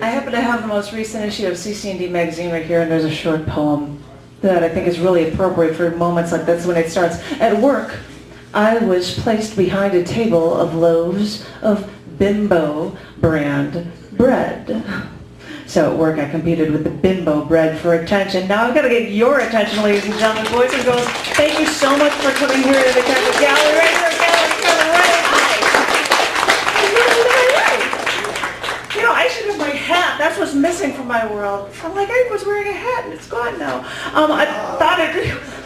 I happen to have the most recent issue of cc&d magazine right here, and there's a short poem that I think is really appropriate for moments like this when it starts. At work, I was placed behind a table of loaves of Bimbo brand bread. So at work, I competed with the Bimbo bread for attention. Now I've got to get your attention, ladies and gentlemen, boys and girls. Thank you so much for coming here to the Cabaret Gallery. Right here, Gallery Cabaret. You know, I should have my hat. That's what's missing from my world. I'm like, I was wearing a hat and it's gone now. I thought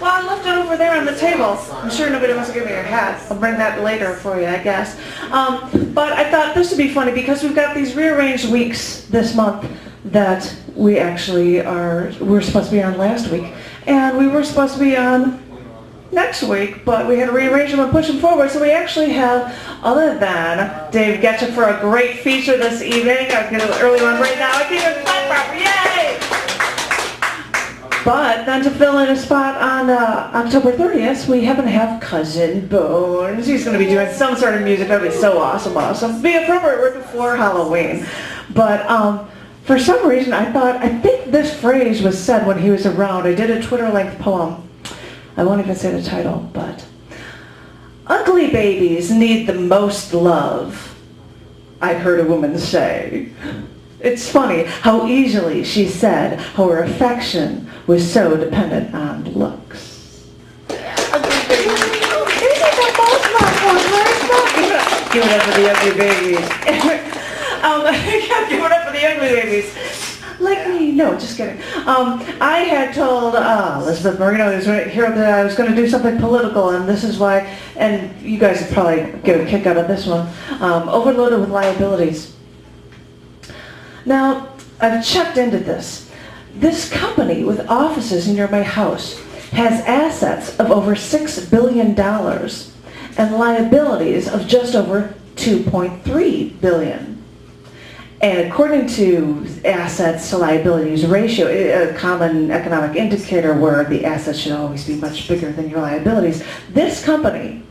well, I left it over there on the table. I'm sure nobody wants to give me a hat. I'll bring that later for you, I guess. But I thought this would be funny because we've got these rearranged weeks this month that we're supposed to be on last week. And we were supposed to be on next week, but we had to rearrange them and push them forward. So we actually have, other than Dave Getcha for a great feature this evening, I'm going to early one right now. I think it's clap proper, yay! But then to fill in a spot on October 30th, we happen to have Cousin Bones. He's going to be doing some sort of music. That would be so awesome. Be appropriate right before Halloween. But for some reason, I think this phrase was said when he was around. I did a Twitter-length poem. I won't even say the title, but ugly babies need the most love, I heard a woman say. It's funny how easily she said how her affection was so dependent on looks. Ugly babies. Isn't that most my point, right? Give it up for the ugly babies. Give it up for the ugly babies. Like me, no, just kidding. I had told Elizabeth Marino here that I was going to do something political, and this is why, and you guys would probably get a kick out of this one, overloaded with liabilities. Now, I've checked into this. This company with offices near my house has assets of over $6 billion and liabilities of just over $2.3 billion. And according to assets to liabilities ratio, a common economic indicator where the assets should always be much bigger than your liabilities, this company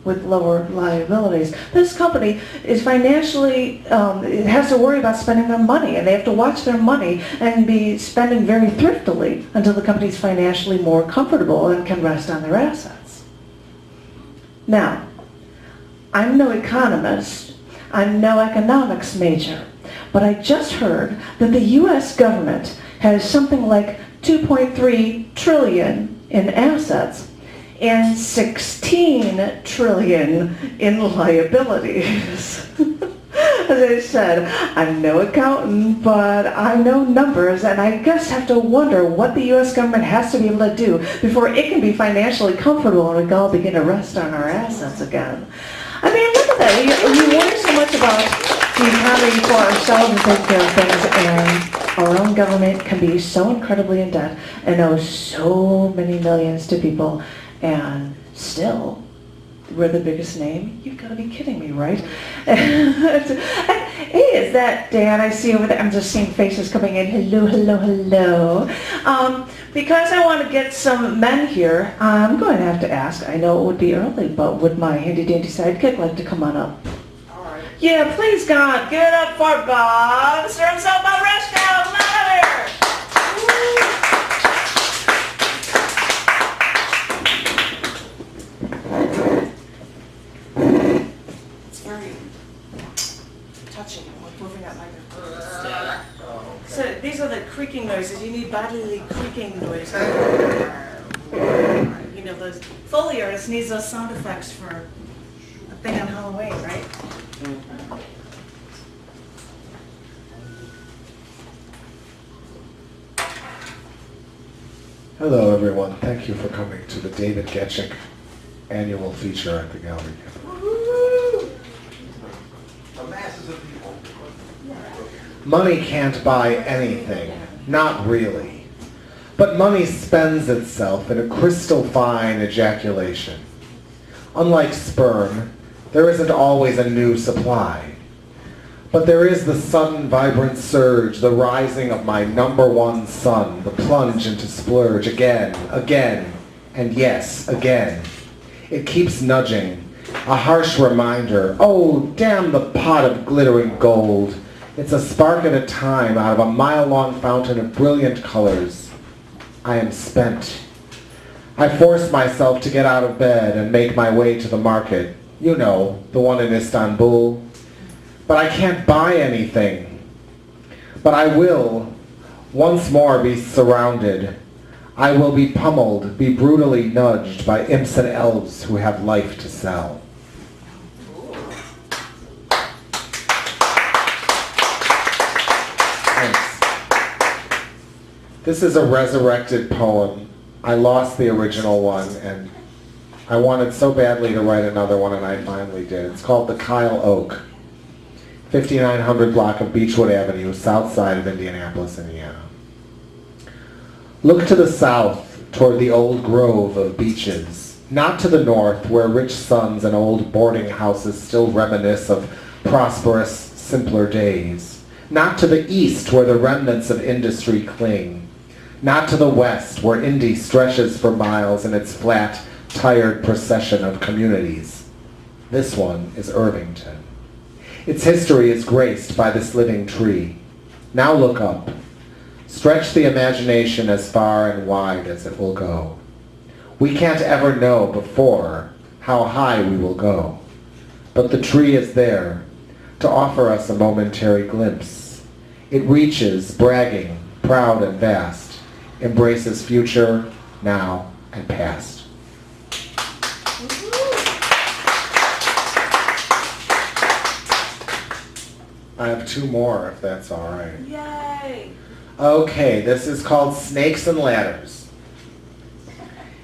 with lower liabilities, this company is financially, it has to worry about spending their money, and they have to watch their money and be spending very thriftily until the company's financially more comfortable and can rest on their assets. Now, I'm no economist, I'm no economics major, but I just heard that the U.S. government has something like $2.3 trillion in assets and $16 trillion in liabilities. As I said, I'm no accountant, but I know numbers, and I just have to wonder what the U.S. government has to be able to do before it can be financially comfortable and we can all begin to rest on our assets again. I mean, look at that. We worry so much about the economy for ourselves and take care of things, and our own government can be so incredibly in debt and owe so many millions to people, and still, we're the biggest name? You've got to be kidding me, right? Hey, is that Dan I see over there? I'm just seeing faces coming in. Hello, hello, hello. Because I want to get some men here, I'm going to have to ask, I know it would be early, but would my handy-dandy sidekick like to come on up? Yeah, please, God, give it up for Bob. Mr. himself, Bob Rashkow. Come on over here. It's very touching. I'm moving up my So these are the creaking noises. You need bodily creaking noises. You know, those Foley artists needs those sound effects for a thing on Halloween, right? Hello everyone, thank you for coming to the David Getchick annual feature at the gallery. The masses of people. Money can't buy anything, not really. But money spends itself in a crystal fine ejaculation. Unlike sperm, there isn't always a new supply. But there is the sudden vibrant surge, the rising of my number one son, the plunge into splurge again, and yes, again. It keeps nudging, a harsh reminder, oh, damn the pot of glittering gold. It's a spark at a time out of a mile-long fountain of brilliant colors. I am spent. I force myself to get out of bed and make my way to the market. You know, the one in Istanbul. But I can't buy anything. But I will once more be surrounded. I will be pummeled, be brutally nudged by imps and elves who have life to sell. Thanks. This is a resurrected poem. I lost the original one, and I wanted so badly to write another one, and I finally did. It's called The Kyle Oak, 5900 block of Beechwood Avenue, south side of Indianapolis, Indiana. Look to the south, toward the old grove of beeches, not to the north, where rich sons and old boarding houses still reminisce of prosperous, simpler days. Not to the east, where the remnants of industry cling. Not to the west, where Indy stretches for miles in its flat, tired procession of communities. This one is Irvington. Its history is graced by this living tree. Now look up. Stretch the imagination as far and wide as it will go. We can't ever know before how high we will go. But the tree is there to offer us a momentary glimpse. It reaches, bragging, proud and vast, embraces future, now, and past. I have two more, if that's all right. Yay! Okay, this is called Snakes and Ladders.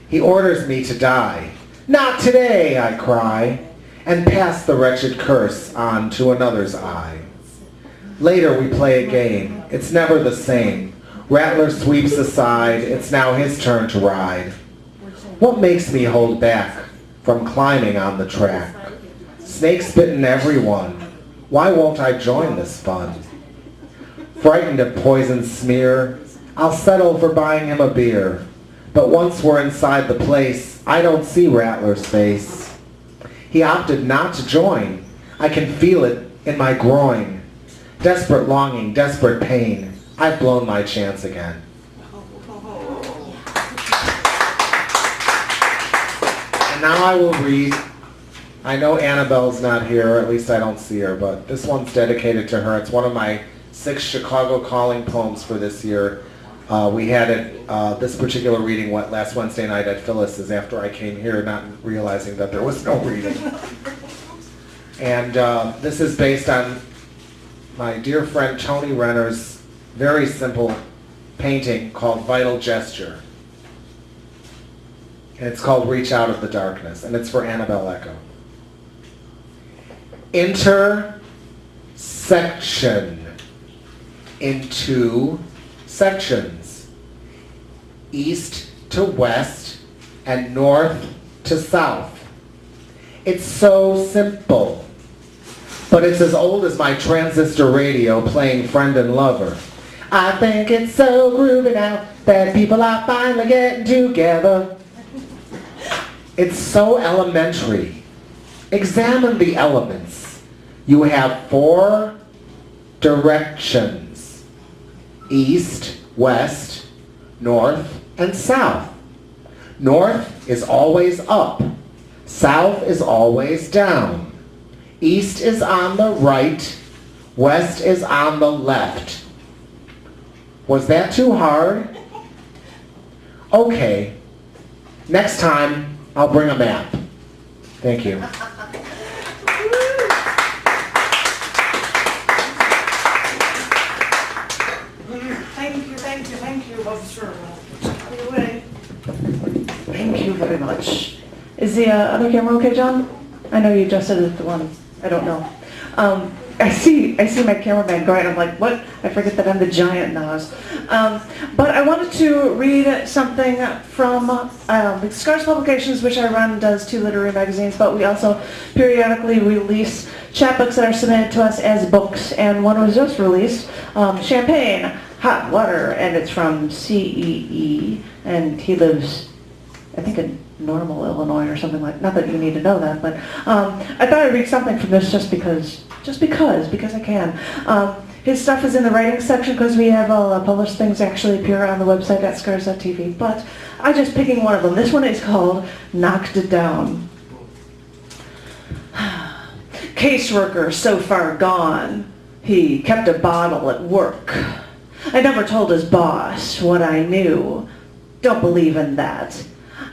He orders me to die. Not today, I cry, and pass the wretched curse on to another's eye. Later we play a game. It's never the same. Rattler sweeps aside. It's now his turn to ride. What makes me hold back from climbing on the track? Snakes bitten everyone. Why won't I join this fun? Frightened of poison's smear, I'll settle for buying him a beer. But once we're inside the place, I don't see Rattler's face. He opted not to join. I can feel it in my groin. Desperate longing, desperate pain. I've blown my chance again. And now I will read. I know Annabelle's not here, or at least I don't see her, but this one's dedicated to her. It's one of my 6 Chicago Calling poems for this year. We had it, this particular reading went last Wednesday night at Phyllis's after I came here, not realizing that there was no reading. And this is based on my dear friend Tony Renner's very simple painting called Vital Gesture. And it's called Reach Out of the Darkness, and it's for Annabelle Echo. Intersection into sections. East to west and north to south. It's so simple, but it's as old as my transistor radio playing Friend and Lover. I think it's so groovy now that people are finally getting together. It's so elementary. Examine the elements. You have 4 directions. East, west, north, and south. North is always up. South is always down. East is on the right. West is on the left. Was that too hard? Okay. Next time, I'll bring a map. Thank you. Thank you, Bob Rashkow. Thank you very much. Is the other camera okay, John? I know you just said the one. I don't know. I see my cameraman going. I'm like, what? I forget that I'm the giant Nas. But I wanted to read something from Scars Publications, which I run, does 2 literary magazines, but we also periodically release chapbooks that are submitted to us as books, and one was just released, Champagne, Hot Water, and it's from CEE, and he lives, I think, in Normal, Illinois, or something like. Not that you need to know that, but I thought I'd read something from this just because I can. His stuff is in the writing section because we have all published things actually appear on the website at scars.tv. But I'm just picking one of them. This one is called Knocked It Down. Caseworker so far gone, he kept a bottle at work. I never told his boss what I knew. Don't believe in that.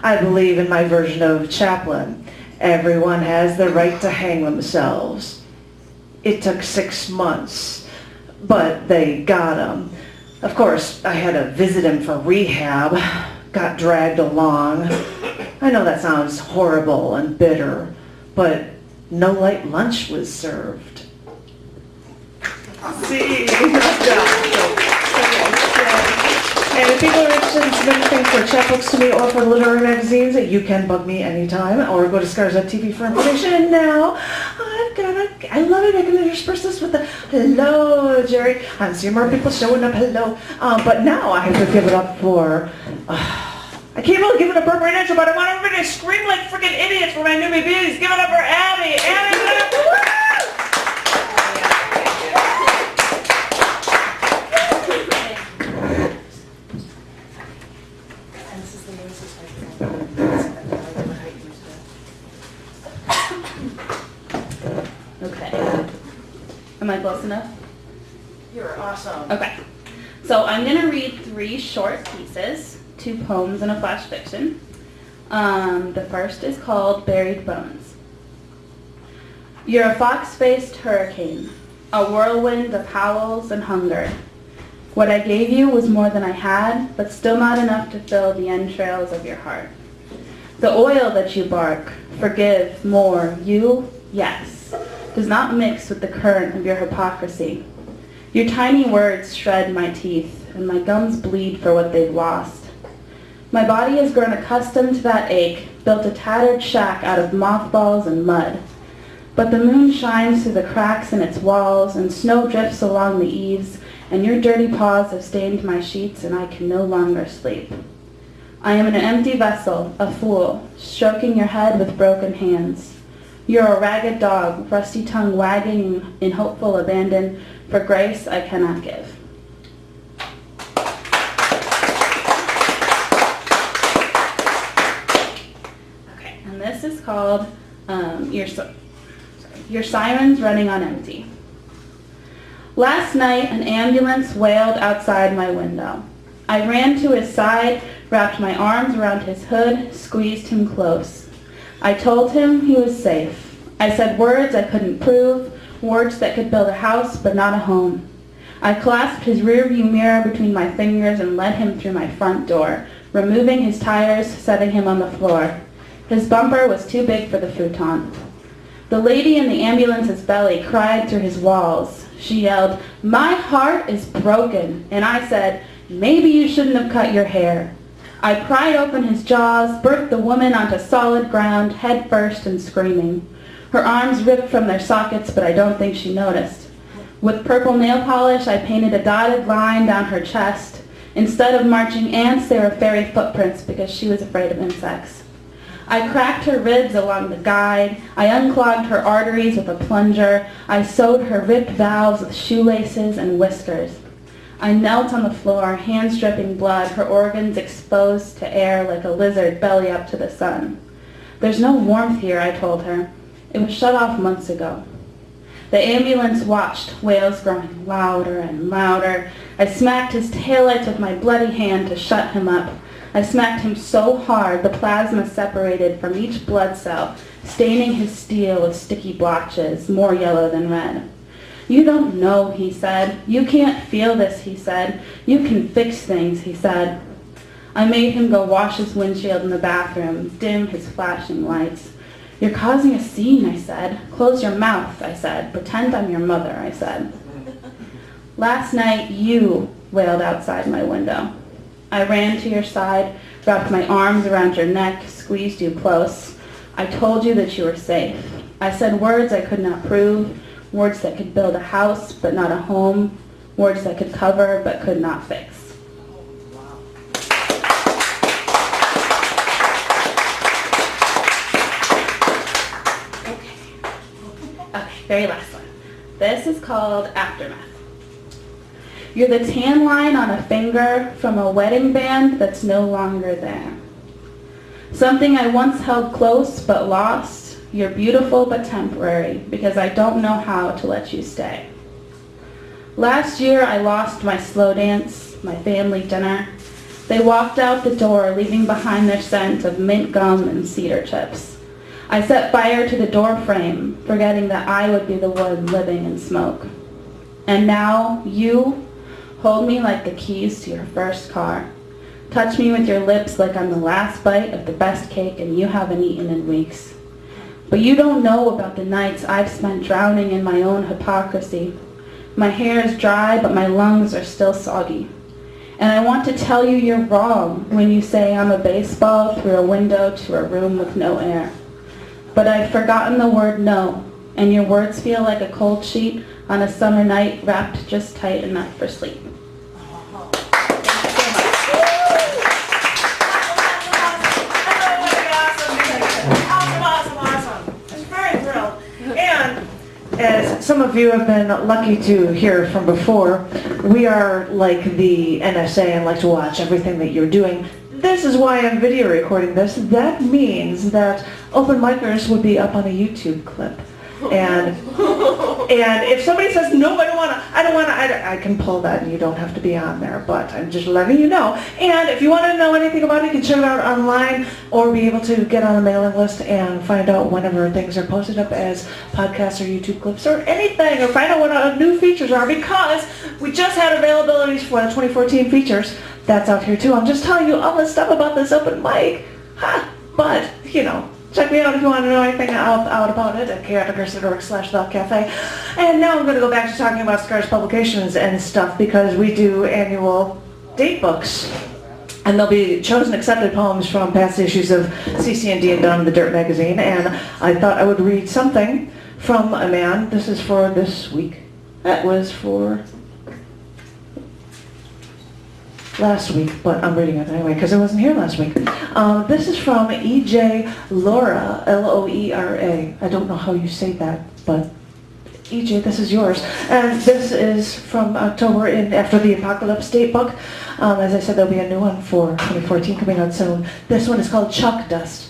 I believe in my version of Chaplin. Everyone has the right to hang themselves. It took 6 months, but they got him. Of course, I had to visit him for rehab. Got dragged along. I know that sounds horrible and bitter, but no light lunch was served. See? And if people are interested in submitting things for chapbooks to me or for literary magazines, you can bug me anytime or go to scars.tv for information. And now, I love it. I can intersperse this with the hello, Jerry. I'm seeing more people showing up, hello. But now I have to give it up for, I can't really give it up for Marino, but I want everybody to scream like freaking idiots for my newbie beauties. Give it up for Abby. Abby, give it up for woo! Okay. Am I close enough? You're awesome. Okay. So I'm going to read 3 short pieces, 2 poems and a flash fiction. The first is called Buried Bones. You're a fox-faced hurricane, a whirlwind of howls and hunger. What I gave you was more than I had, but still not enough to fill the entrails of your heart. The oil that you bark, forgive, more, you, yes, does not mix with the current of your hypocrisy. Your tiny words shred my teeth, and my gums bleed for what they've lost. My body has grown accustomed to that ache, built a tattered shack out of mothballs and mud. But the moon shines through the cracks in its walls, and snow drifts along the eaves, and your dirty paws have stained my sheets, and I can no longer sleep. I am an empty vessel, a fool, stroking your head with broken hands. You're a ragged dog, rusty tongue wagging in hopeful abandon for grace I cannot give. Okay, and this is called Your Sirens Running on Empty. Last night, an ambulance wailed outside my window. I ran to his side, wrapped my arms around his hood, squeezed him close. I told him he was safe. I said words I couldn't prove, words that could build a house but not a home. I clasped his rearview mirror between my fingers and led him through my front door, removing his tires, setting him on the floor. His bumper was too big for the futon. The lady in the ambulance's belly cried through his walls. She yelled, "My heart is broken," and I said, "Maybe you shouldn't have cut your hair." I pried open his jaws, birthed the woman onto solid ground, head first and screaming. Her arms ripped from their sockets, but I don't think she noticed. With purple nail polish, I painted a dotted line down her chest. Instead of marching ants, they were fairy footprints because she was afraid of insects. I cracked her ribs along the guide. I unclogged her arteries with a plunger. I sewed her ripped valves with shoelaces and whiskers. I knelt on the floor, hands dripping blood, her organs exposed to air like a lizard belly up to the sun. "There's no warmth here," I told her. "It was shut off months ago." The ambulance watched, wails growing louder and louder. I smacked his taillights with my bloody hand to shut him up. I smacked him so hard the plasma separated from each blood cell, staining his steel with sticky blotches, more yellow than red. "You don't know," he said. "You can't feel this," he said. "You can fix things," he said. I made him go wash his windshield in the bathroom, dim his flashing lights. "You're causing a scene," I said. "Close your mouth," I said. "Pretend I'm your mother," I said. "Last night you wailed outside my window. I ran to your side, wrapped my arms around your neck, squeezed you close. I told you that you were safe. I said words I could not prove, words that could build a house but not a home, words that could cover but could not fix." Okay, very last one. This is called Aftermath. You're the tan line on a finger from a wedding band that's no longer there. Something I once held close but lost. You're beautiful but temporary because I don't know how to let you stay. Last year I lost my slow dance, my family dinner. They walked out the door, leaving behind their scent of mint gum and cedar chips. I set fire to the door frame, forgetting that I would be the one living in smoke. And now you hold me like the keys to your first car. Touch me with your lips like I'm the last bite of the best cake and you haven't eaten in weeks. But you don't know about the nights I've spent drowning in my own hypocrisy. My hair is dry, but my lungs are still soggy. And I want to tell you you're wrong when you say I'm a baseball through a window to a room with no air. But I've forgotten the word no, and your words feel like a cold sheet on a summer night wrapped just tight enough for sleep. Awesome. I'm very thrilled. And as some of you have been lucky to hear from before, we are like the NSA and like to watch everything that you're doing. This is why I'm video recording this. That means that open micers would be up on a YouTube clip. And if somebody says, no, I don't want to, I can pull that and you don't have to be on there, but I'm just letting you know. And if you want to know anything about it, you can check it out online or be able to get on the mailing list and find out whenever things are posted up as podcasts or YouTube clips or anything, or find out what our new features are, because we just had availabilities for the 2014 features. That's out here too. I'm just telling you all this stuff about this open mic. But, you know, check me out if you want to know anything out about it at chaoticurse.org/cafe. And now I'm going to go back to talking about Scars Publications and stuff, because we do annual date books. And they'll be chosen accepted poems from past issues of cc&d and Down in the Dirt magazine. And I thought I would read something from a man. This is for this week. That was for last week, but I'm reading it anyway because I wasn't here last week. This is from E.J. Laura, L-O-E-R-A. I don't know how you say that, but E.J., this is yours. And this is from October in After the Apocalypse date book. As I said, there'll be a new one for 2014 coming out soon. This one is called Chuck Dust.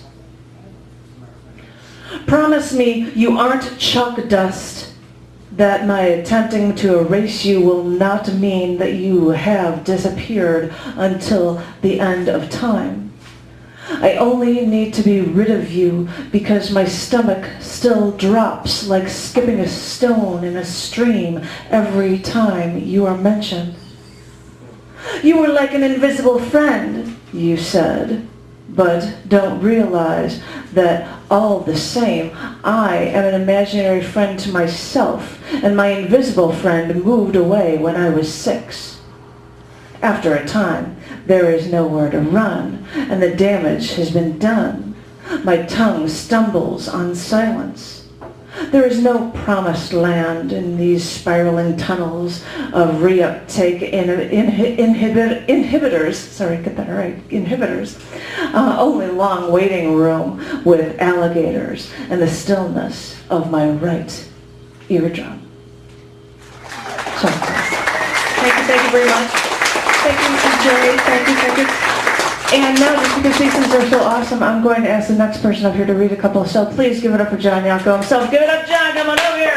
Promise me you aren't chuck dust, that my attempting to erase you will not mean that you have disappeared until the end of time. I only need to be rid of you because my stomach still drops like skipping a stone in a stream every time you are mentioned. You were like an invisible friend, you said, but don't realize that all the same, I am an imaginary friend to myself, and my invisible friend moved away when I was 6. After a time, there is nowhere to run, and the damage has been done. My tongue stumbles on silence. There is no promised land in these spiraling tunnels of reuptake inhibitors. Sorry, get that right. Inhibitors. Only long waiting room with alligators and the stillness of my right eardrum. So, thank you very much. Thank you, Mrs. Jerry. Thank you. And now, just because these things are so awesome, I'm going to ask the next person up here to read a couple. So please give it up for John Yocko himself. Give it up, John. Come on over here.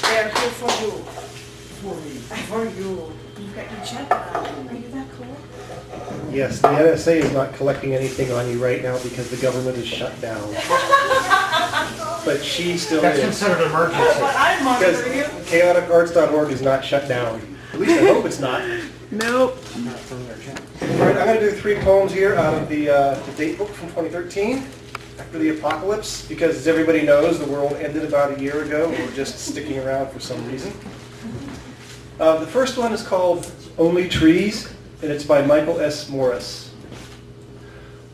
They're here for you. For you. You got your check out. Are you that cool? Yes, the NSA is not collecting anything on you right now because the government is shut down. But she still That's is. considered an emergency. But I'm Because monitoring you. chaoticarts.org is not shut down. At least I hope it's not. Nope. All right, I'm going to do 3 poems here out of the date book from 2013, After the Apocalypse, because as everybody knows, the world ended about a year ago. We're just sticking around for some reason. The first one is called Only Trees, and it's by Michael S. Morris.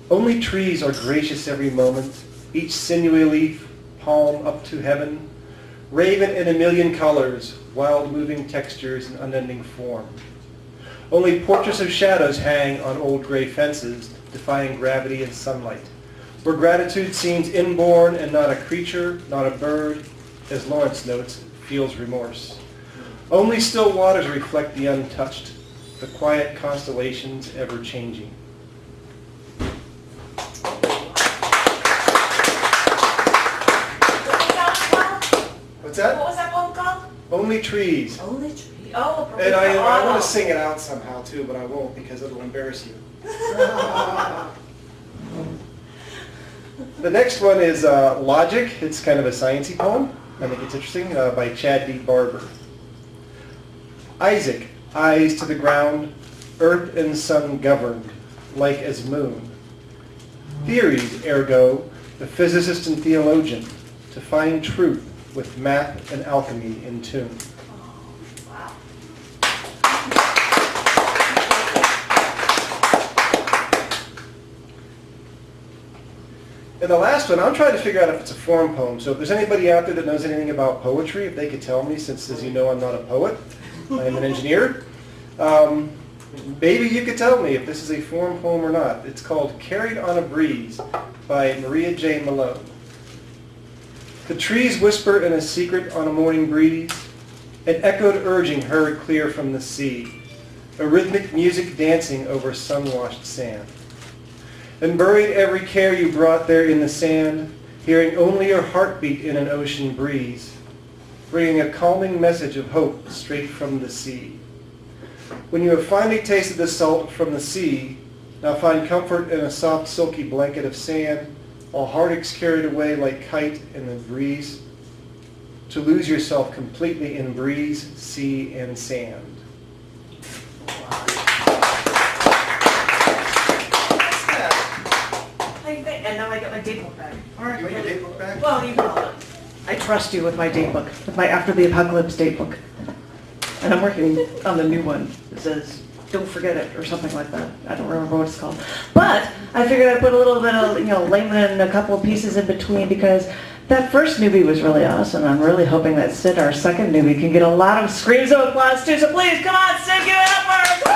Only trees are gracious every moment, each sinewy leaf, palm up to heaven, raven in a million colors, wild moving textures and unending form. Only portraits of shadows hang on old gray fences, defying gravity and sunlight, where gratitude seems inborn and not a creature, not a bird, as Lawrence notes, feels remorse. Only still waters reflect the untouched, the quiet constellations ever changing. What's that? What was that poem called? Only trees. Only tree. Oh, And I want oh. to sing it out somehow too, but I won't because it'll embarrass you. The next one is Logic. It's kind of a sciencey poem. I think it's interesting, by Chad D. Barber. Isaac, eyes to the ground, earth and sun governed, like as moon. Theories, ergo, the physicist and theologian, to find truth with math and alchemy in tune. Wow. And the last one, I'm trying to figure out if it's a form poem. So if there's anybody out there that knows anything about poetry, if they could tell me, since as you know I'm not a poet, I am an engineer. Maybe you could tell me if this is a form poem or not. It's called Carried on a Breeze by Maria J. Malone. The trees whisper in a secret on a morning breeze, an echoed urging heard clear from the sea, a rhythmic music dancing over sun-washed sand. And buried every care you brought there in the sand, hearing only your heartbeat in an ocean breeze, bringing a calming message of hope straight from the sea. When you have finally tasted the salt from the sea, now find comfort in a soft silky blanket of sand, while heartaches carried away like kite in the breeze, to lose yourself completely in breeze, sea, and sand. And now I got my date book back. You want your date book back? Well, you can hold it. I trust you with my date book, with my After the Apocalypse date book. And I'm working on the new one. It says, don't forget it, or something like that. I don't remember what it's called. But I figured I'd put a little bit of, layman and a couple of pieces in between, because that first newbie was really awesome. I'm really hoping that Syd, our second newbie, can get a lot of screams of applause too. So please, come on, Syd, give it up for us. Woo!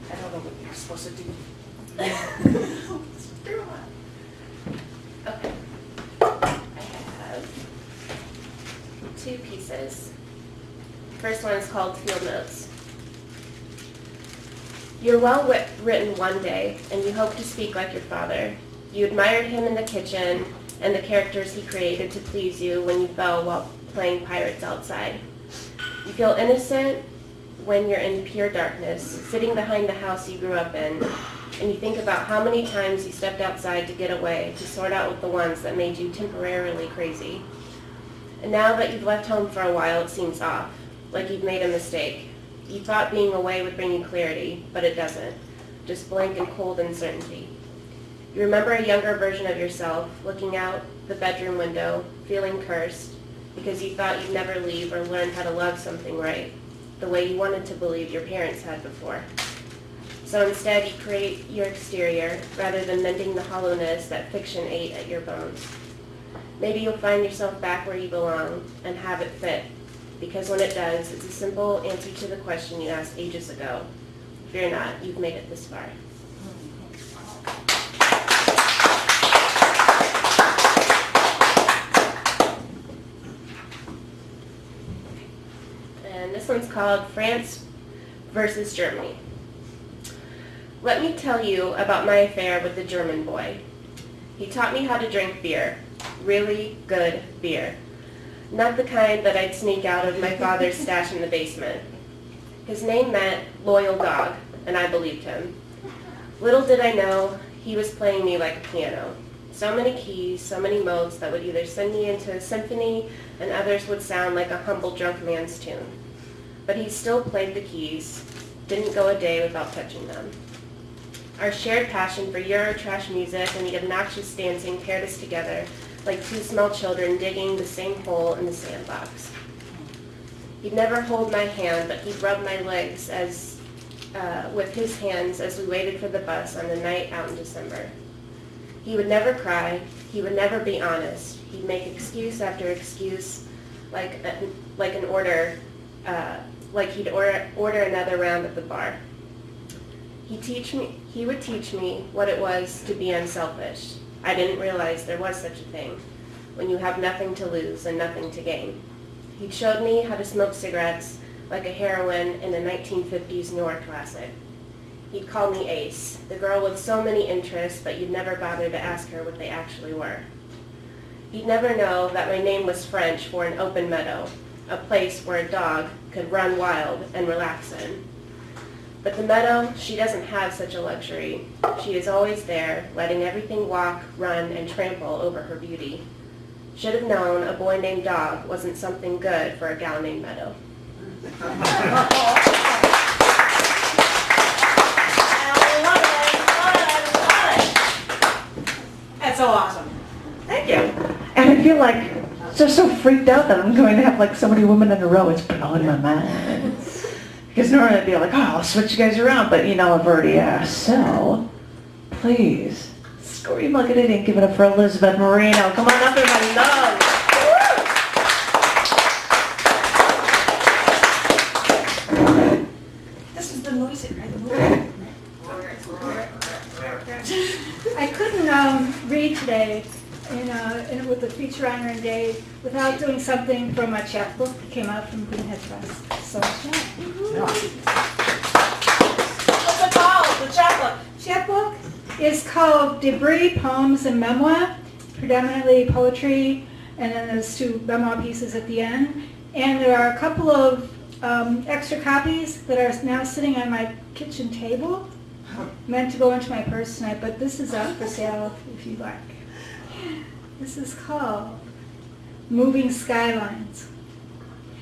I don't know what you're supposed to do. Okay. I have two pieces. First one is called Field Notes. You're well written one day, and you hope to speak like your father. You admired him in the kitchen and the characters he created to please you when you fell while playing pirates outside. You feel innocent when you're in pure darkness, sitting behind the house you grew up in, and you think about how many times you stepped outside to get away, to sort out with the ones that made you temporarily crazy. And now that you've left home for a while, it seems off, like you've made a mistake. You thought being away would bring you clarity, but it doesn't. Just blank and cold uncertainty. You remember a younger version of yourself, looking out the bedroom window, feeling cursed, because you thought you'd never leave or learn how to love something right, the way you wanted to believe your parents had before. So instead, you create your exterior, rather than mending the hollowness that fiction ate at your bones. Maybe you'll find yourself back where you belong, and have it fit. Because when it does, it's a simple answer to the question you asked ages ago. Fear not, you've made it this far. And this one's called France versus Germany. Let me tell you about my affair with the German boy. He taught me how to drink beer, really good beer. Not the kind that I'd sneak out of my father's stash in the basement. His name meant loyal dog, and I believed him. Little did I know he was playing me like a piano. So many keys, so many modes that would either send me into a symphony and others would sound like a humble drunk man's tune. But he still played the keys, didn't go a day without touching them. Our shared passion for Eurotrash music and the obnoxious dancing paired us together like two small children digging the same hole in the sandbox. He'd never hold my hand, but he'd rub my legs with his hands as we waited for the bus on a night out in December. He would never cry. He would never be honest. He'd make excuse after excuse, like he'd order another round at the bar. He would teach me what it was to be unselfish. I didn't realize there was such a thing, when you have nothing to lose and nothing to gain. He showed me how to smoke cigarettes like a heroine in a 1950s noir classic. He'd call me Ace, the girl with so many interests, but you'd never bother to ask her what they actually were. He'd never know that my name was French for an open meadow, a place where a dog could run wild and relax in. But the meadow, she doesn't have such a luxury. She is always there, letting everything walk, run, and trample over her beauty. Should have known a boy named Dog wasn't something good for a gal named Meadow. I love it. That's so awesome. Thank you. And I feel like just so freaked out that I'm going to have like so many women in a row. It's blowing my mind. Because normally I'd be like, oh, I'll switch you guys around, but you know I've already asked. So, please, scream like an idiot. Give it up for Elizabeth Marino. Come on up, everybody. Love. This is the noisy, right? The movie. I couldn't read today with the feature on Iron Day without doing something from a chapbook that came out from Greenhead Press. So, What's it called? The chapbook. chapbook is called Debris, Poems, and Memoir, predominantly poetry, and then there's 2 memoir pieces at the end. And there are a couple of extra copies that are now sitting on my kitchen table, meant to go into my purse tonight, but this is up for sale if you'd like. This is called Moving Skylines.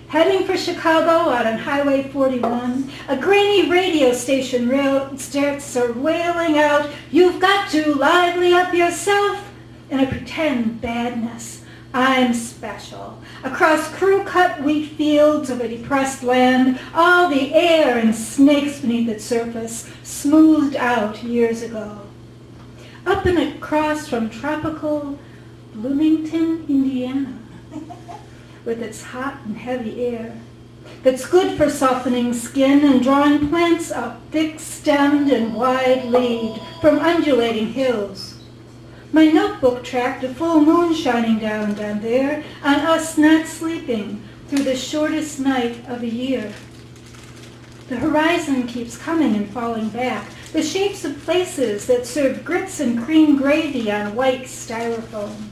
Heading for Chicago out on Highway 41, a grainy radio station starts wailing out, "You've got to lively up yourself," in a pretend badness. I'm special. Across crew-cut wheat fields of a depressed land, all the air and snakes beneath its surface, smoothed out years ago. Up and across from tropical Bloomington, Indiana, with its hot and heavy air, that's good for softening skin and drawing plants up thick-stemmed and wide-leaved from undulating hills. My notebook tracked a full moon shining down there on us not sleeping through the shortest night of the year. The horizon keeps coming and falling back, the shapes of places that serve grits and cream gravy on white styrofoam.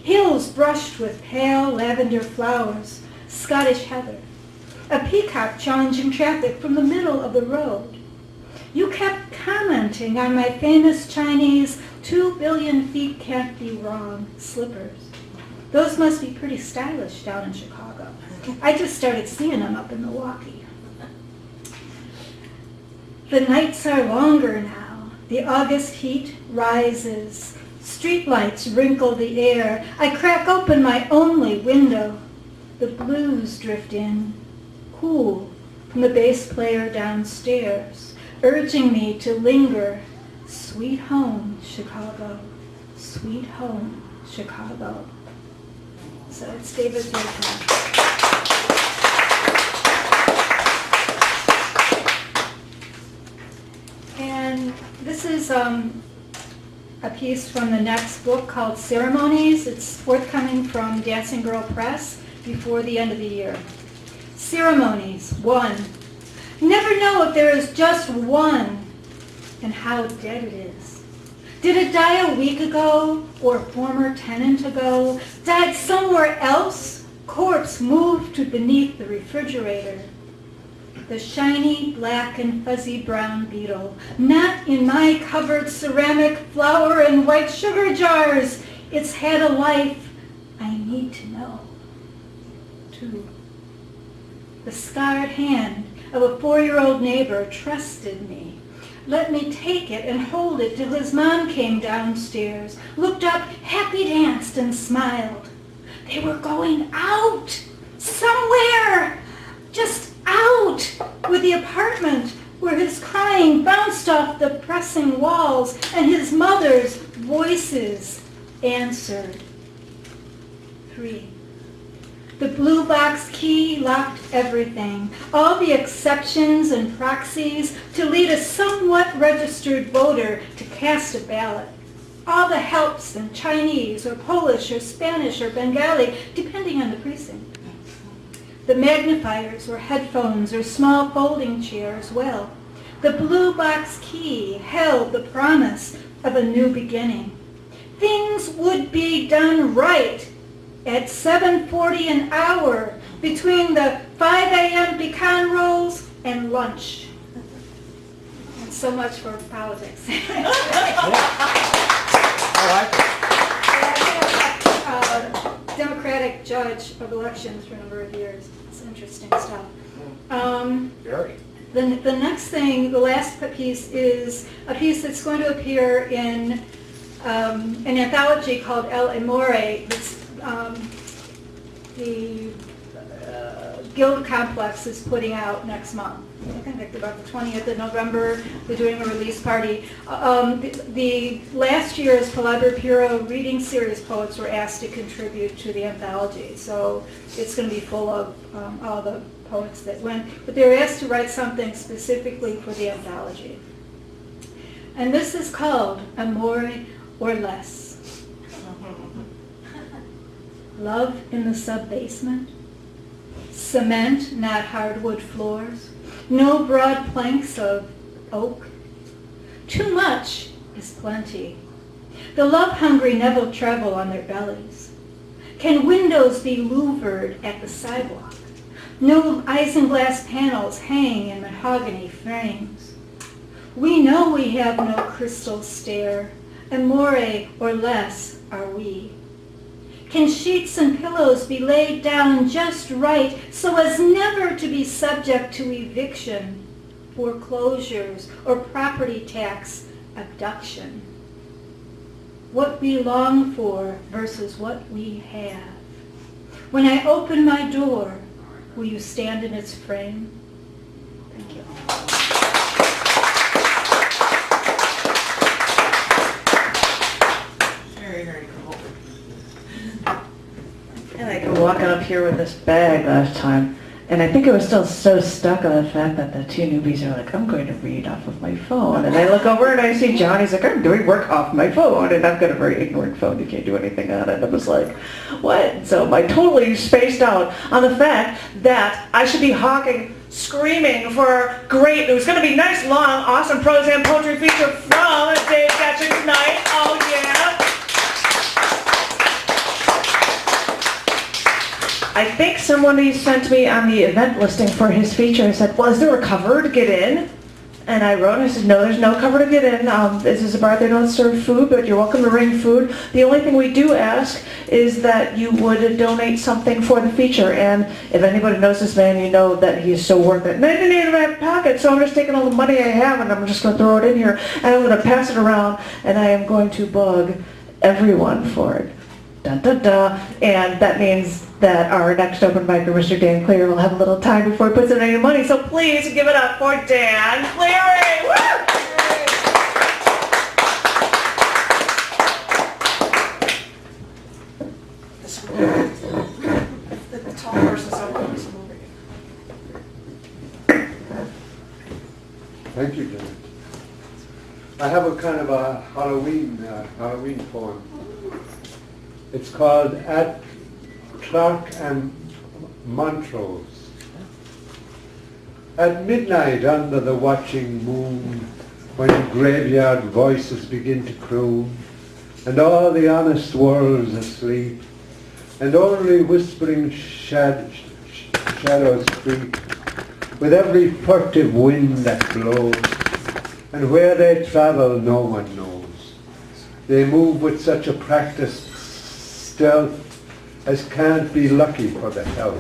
Hills brushed with pale lavender flowers, Scottish heather. A peacock challenging traffic from the middle of the road. You kept commenting on my famous Chinese 2 billion feet can't be wrong slippers. Those must be pretty stylish down in Chicago. I just started seeing them up in Milwaukee. The nights are longer now. The August heat rises. Streetlights wrinkle the air. I crack open my only window. The blues drift in, cool, from the bass player downstairs, urging me to linger. Sweet home, Chicago. Sweet home, Chicago. So it's David Baker. And this is a piece from the next book called Ceremonies. It's forthcoming from Dancing Girl Press before the end of the year. Ceremonies, 1. Never know if there is just one and how dead it is. Did it die a week ago or a former tenant ago? Died somewhere else? Corpse moved to beneath the refrigerator. The shiny black and fuzzy brown beetle, not in my covered ceramic flour and white sugar jars. It's had a life I need to know. 2. The scarred hand of a 4-year-old neighbor trusted me. Let me take it and hold it till his mom came downstairs, looked up, happy danced and smiled. They were going out, somewhere, just out, with the apartment where his crying bounced off the pressing walls and his mother's voices answered. 3. The blue box key locked everything, all the exceptions and proxies to lead a somewhat registered voter to cast a ballot. All the helps in Chinese or Polish or Spanish or Bengali, depending on the precinct. The magnifiers or headphones or small folding chair as well. The blue box key held the promise of a new beginning. Things would be done right at 7:40 an hour between the 5 a.m. pecan rolls and lunch. And so much for politics. Democratic judge of elections for a number of years. It's interesting stuff. Very. The next thing, the last piece, is a piece that's going to appear in an anthology called El Amore. It's, the Guild Complex is putting out next month. I think about the 20th of November, they're doing a release party. The last year's Palabra Pura reading series poets were asked to contribute to the anthology, so it's going to be full of all the poets that went, but they were asked to write something specifically for the anthology. And this is called Amore or Less. Love in the sub-basement, cement, not hardwood floors, no broad planks of oak. Too much is plenty. The love-hungry never travel on their bellies. Can windows be louvered at the sidewalk? No isinglass panels hang in mahogany frames. We know we have no crystal stair, amore or less are we. Can sheets and pillows be laid down just right so as never to be subject to eviction, foreclosures, or property tax abduction? What we long for versus what we have. When I open my door, will you stand in its frame? Thank you. Very, very cool. And I go walking up here with this bag last time, and I think I was still so stuck on the fact that the two newbies are like, I'm going to read off of my phone. And I look over and I see Johnny's like, I'm doing work off my phone. And I've got a very ignorant phone. You can't do anything on it. And I was like, what? So I totally spaced out on the fact that I should be hawking, screaming for great, it was going to be nice, long, awesome prose and poetry feature from Dave Gatcher tonight. Oh, yeah. I think somebody sent me on the event listing for his feature and said, well, is there a cover to get in? And I wrote and I said, no, there's no cover to get in. This is a bar, they don't serve food, but you're welcome to bring food. The only thing we do ask is that you would donate something for the feature. And if anybody knows this man, you know that he's so worth it. And I didn't even have a pocket, so I'm just taking all the money I have and I'm just going to throw it in here. And I'm going to pass it around and I am going to bug everyone for it. Dun, dun, dun. And that means that our next open micer, Mr. Dan Cleary, will have a little time before he puts in any money. So please give it up for Dan Cleary. Woo! The tall person's always moving. Thank you, Janet. I have a kind of a Halloween poem. It's called At Clark and Montrose. At midnight under the watching moon, when graveyard voices begin to croon, and all the honest world's asleep, and only whispering shadows creep, with every furtive wind that blows, and where they travel no one knows. They move with such a practiced stealth as can't be lucky for the health.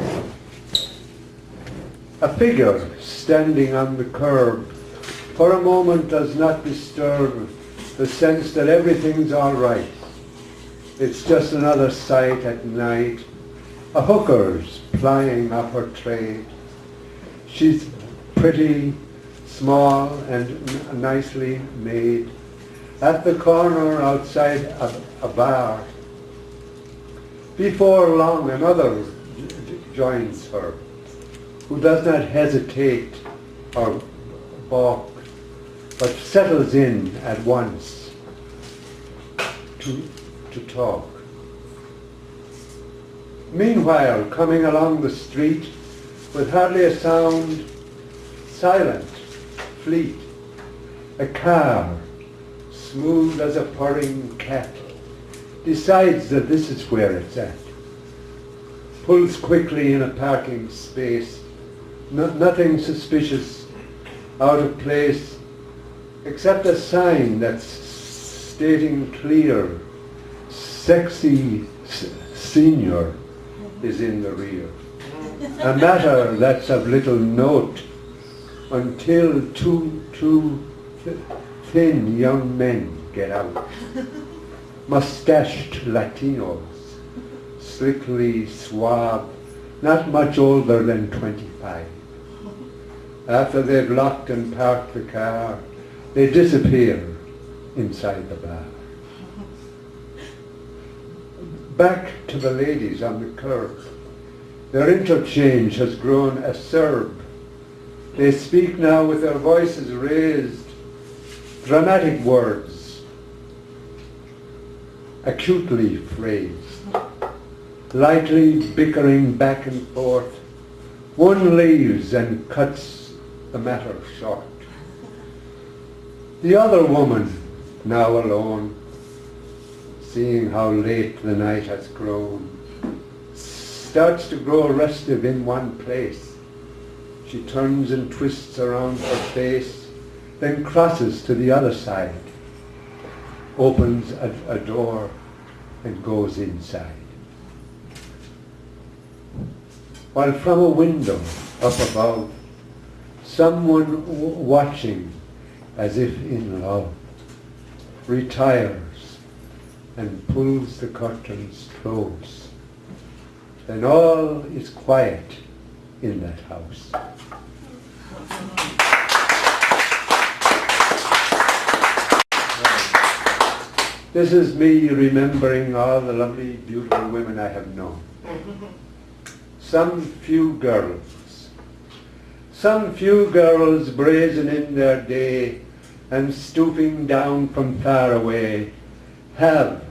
A figure standing on the curb for a moment does not disturb the sense that everything's all right. It's just another sight at night, a hooker's plying up her trade. She's pretty, small, and nicely made. At the corner outside a bar. Before long, another joins her, who does not hesitate or balk, but settles in at once to talk. Meanwhile, coming along the street with hardly a sound, silent, fleet, a car, smooth as a purring cat, decides that this is where it's at. Pulls quickly in a parking space, nothing suspicious, out of place, except a sign that's stating clear, sexy senior is in the rear. A matter that's of little note until two thin young men get out. Mustached Latinos, slickly suave, not much older than 25. After they've locked and parked the car, they disappear inside the bar. Back to the ladies on the curb. Their interchange has grown acerb. They speak now with their voices raised, dramatic words, acutely phrased, lightly bickering back and forth. One leaves and cuts the matter short. The other woman, now alone, seeing how late the night has grown, starts to grow restive in one place. She turns and twists around her face, then crosses to the other side, opens a door and goes inside. While from a window up above, someone watching as if in love retires and pulls the curtains close. Then all is quiet in that house. This is me remembering all the lovely, beautiful women I have known. Some few girls brazen in their day and stooping down from far away, have,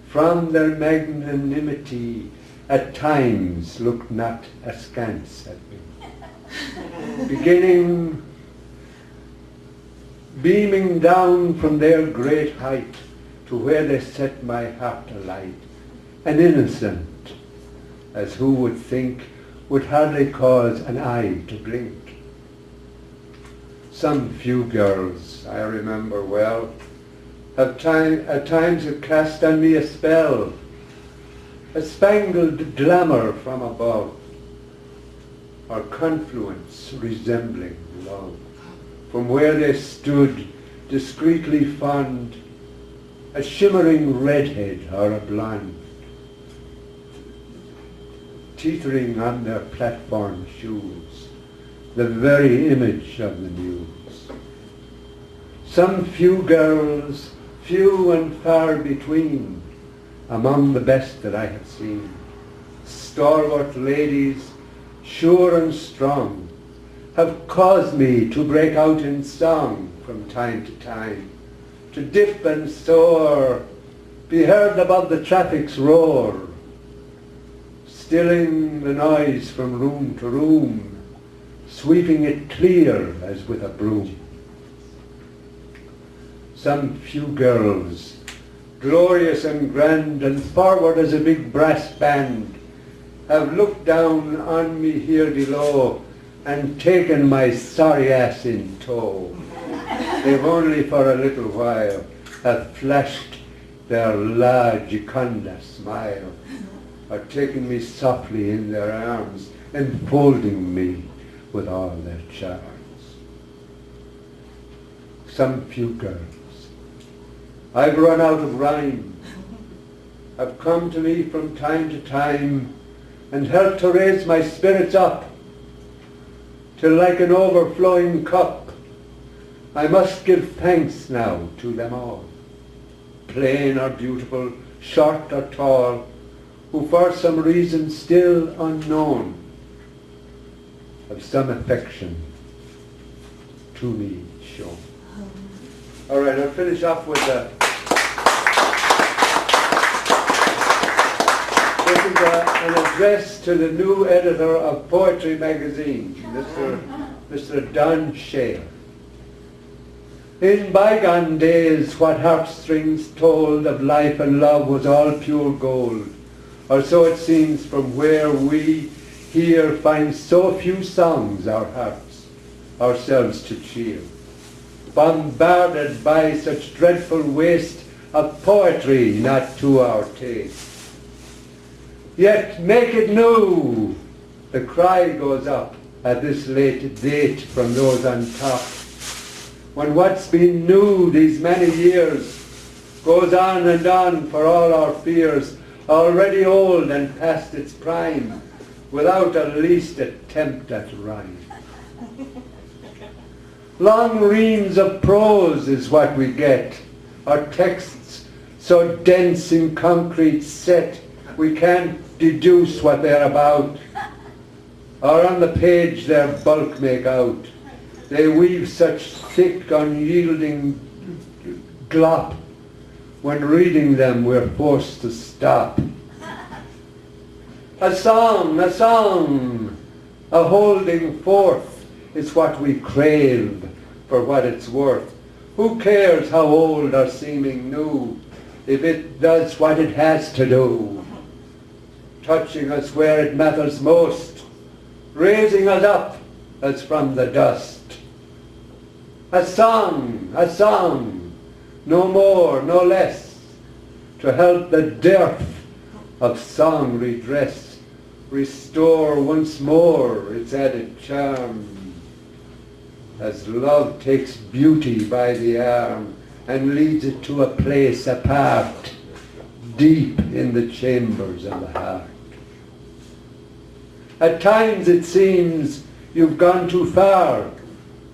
from their magnanimity, at times looked not askance at me. Beaming down from their great height to where they set my heart alight, and innocent, as who would think, would hardly cause an eye to blink. Some few girls, I remember well, at times have cast on me a spell, a spangled glamour from above, or confluence resembling love. From where they stood, discreetly fond, a shimmering redhead or a blonde, teetering on their platform shoes, the very image of the muse. Some few girls, few and far between, among the best that I have seen, stalwart ladies, sure and strong, have caused me to break out in song from time to time, to dip and soar, be heard above the traffic's roar, stilling the noise from room to room, sweeping it clear as with a broom. Some few girls, glorious and grand and forward as a big brass band, have looked down on me here below and taken my sorry ass in tow. They've only for a little while have flashed their La Gioconda smile, or taken me softly in their arms, enfolding me with all their charms. Some few girls, I've run out of rhyme, have come to me from time to time and helped to raise my spirits up, till like an overflowing cup, I must give thanks now to them all, plain or beautiful, short or tall, who for some reason still unknown have some affection to me shown. All right, I'll finish off with this is an address to the new editor of Poetry magazine, Mr. Don Shale. In bygone days, what heartstrings told of life and love was all pure gold, or so it seems from where we here find so few songs our hearts ourselves to cheer, bombarded by such dreadful waste of poetry not to our taste. Yet make it new, the cry goes up at this late date from those on top, when what's been new these many years goes on and on for all our fears, already old and past its prime, without at least attempt at rhyme. Long reams of prose is what we get, or texts so dense in concrete set we can't deduce what they're about, or on the page their bulk make out. They weave such thick, unyielding glop, when reading them we're forced to stop. A song, a holding forth is what we crave for what it's worth. Who cares how old or seeming new, if it does what it has to do, touching us where it matters most, raising us up as from the dust. A song, no more, no less, to help the dearth of song redress, restore once more its added charm, as love takes beauty by the arm and leads it to a place apart, deep in the chambers of the heart. At times it seems you've gone too far,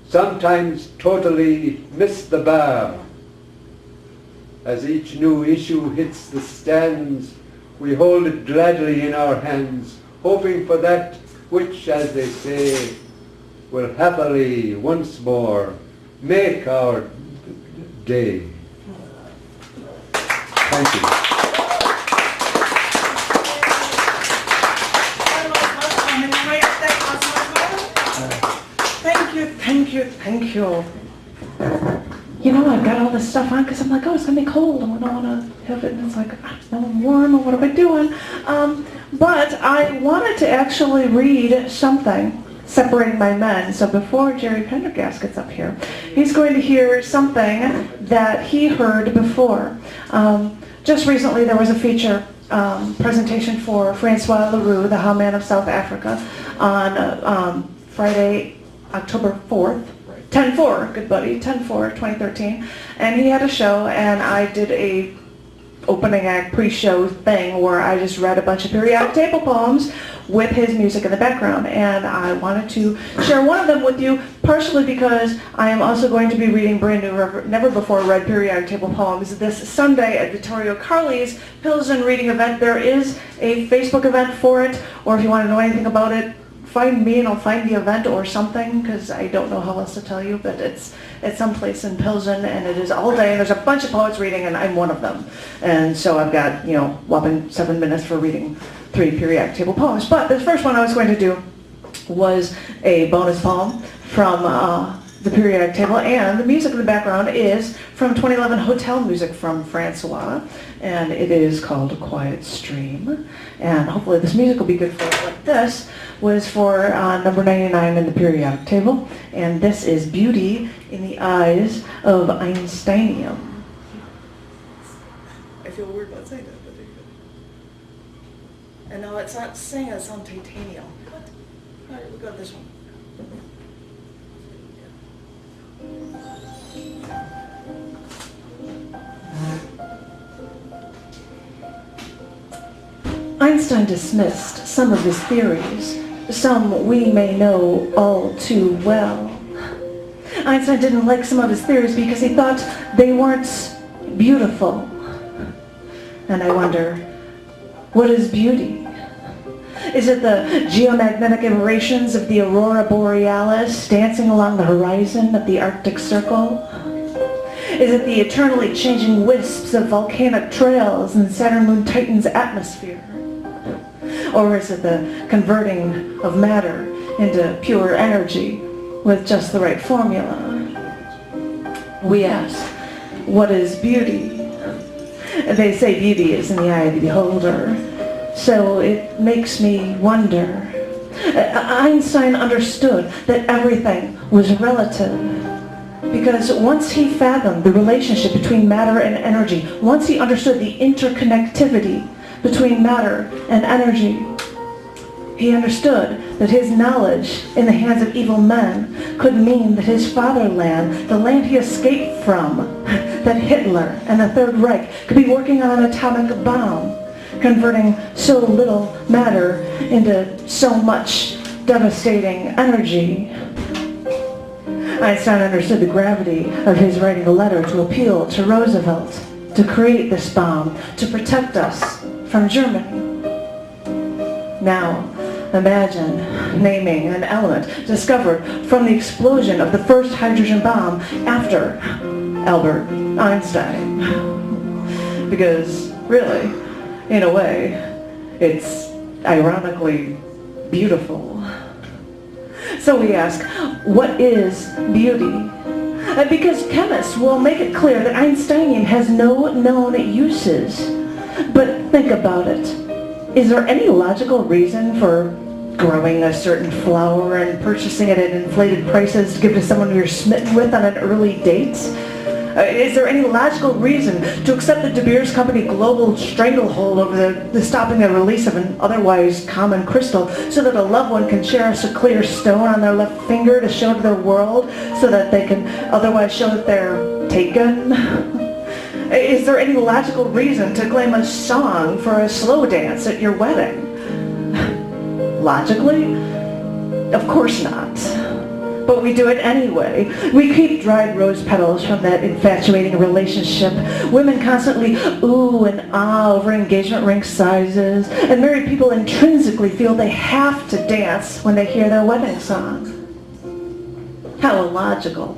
sometimes totally missed the bar. As each new issue hits the stands, we hold it gladly in our hands, hoping for that which, as they say, will happily once more make our day. Thank you. Thank you. You know, I've got all this stuff on because I'm like, oh, it's going to be cold and we don't want to have it. And it's like, now I'm warm and what am I doing? But I wanted to actually read something separating my men. So before Jerry Pendergast gets up here, he's going to hear something that he heard before. Just recently there was a feature presentation for Francois Leroux, the Howman of South Africa, on Friday, October 4th. 10-4, good buddy, 10-4, 2013. And he had a show, and I did a opening act pre-show thing where I just read a bunch of periodic table poems with his music in the background. And I wanted to share one of them with you, partially because I am also going to be reading brand new, never before read periodic table poems this Sunday at Vittorio Carli's Pilsen reading event. There is a Facebook event for it, or if you want to know anything about it, find me and I'll find the event or something, because I don't know how else to tell you, but it's someplace in Pilsen, and it is all day, and there's a bunch of poets reading, and I'm one of them. And so I've got, whopping 7 minutes for reading 3 periodic table poems. But the first one I was going to do was a bonus poem from the periodic table, and the music in the background is from 2011 Hotel Music from Francois, and it is called A Quiet Stream. And hopefully this music will be good for you. Like this was for number 99 in the periodic table, and this is Beauty in the Eyes of Einsteinium. I feel weird about saying that, but there you go. And no, it's not saying it's on titanium. What? All right, we'll go with this one. Einstein dismissed some of his theories, some we may know all too well. Einstein didn't like some of his theories because he thought they weren't beautiful. And I wonder, what is beauty? Is it the geomagnetic aberrations of the aurora borealis dancing along the horizon of the Arctic Circle? Is it the eternally changing wisps of volcanic trails in Saturn Moon Titan's atmosphere? Or is it the converting of matter into pure energy with just the right formula? We ask, what is beauty? They say beauty is in the eye of the beholder. So it makes me wonder. Einstein understood that everything was relative. Because once he fathomed the relationship between matter and energy, once he understood the interconnectivity between matter and energy, he understood that his knowledge in the hands of evil men could mean that his fatherland, the land he escaped from, that Hitler and the Third Reich could be working on an atomic bomb, converting so little matter into so much devastating energy. Einstein understood the gravity of his writing a letter to appeal to Roosevelt to create this bomb to protect us from Germany. Now, imagine naming an element discovered from the explosion of the first hydrogen bomb after Albert Einstein. Because, really, in a way, it's ironically beautiful. So we ask, what is beauty? Because chemists will make it clear that Einsteinium has no known uses. But think about it. Is there any logical reason for growing a certain flower and purchasing it at inflated prices to give to someone you're smitten with on an early date? Is there any logical reason to accept the De Beers Company global stranglehold over the stopping the release of an otherwise common crystal so that a loved one can cherish a clear stone on their left finger to show to their world so that they can otherwise show that they're taken? Is there any logical reason to claim a song for a slow dance at your wedding? Logically? Of course not. But we do it anyway. We keep dried rose petals from that infatuating relationship. Women constantly ooh and ah over engagement ring sizes. And married people intrinsically feel they have to dance when they hear their wedding song. How illogical.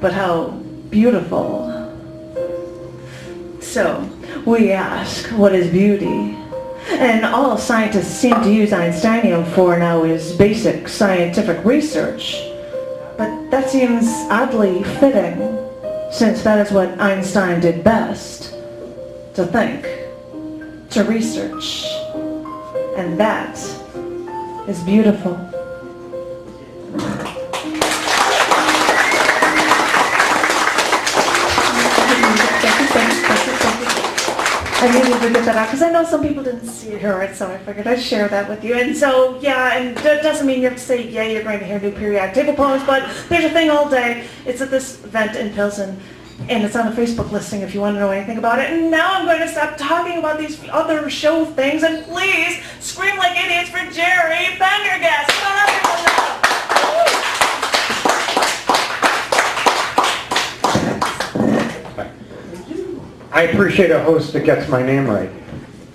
But how beautiful. So, we ask, what is beauty? And all scientists seem to use Einsteinium for now is basic scientific research. But that seems oddly fitting, since that is what Einstein did best. To think, to research. And that is beautiful. I needed to get that out because I know some people didn't see it or hear it, so I figured I'd share that with you. And so, yeah, and that doesn't mean you have to say, yeah, you're going to hear new periodic table poems, but there's a thing all day. It's at this event in Pilsen, and it's on a Facebook listing if you want to know anything about it. And now I'm going to stop talking about these other show things, and please scream like idiots for Jerry Pendergast. Come on, everyone now. I appreciate a host that gets my name right.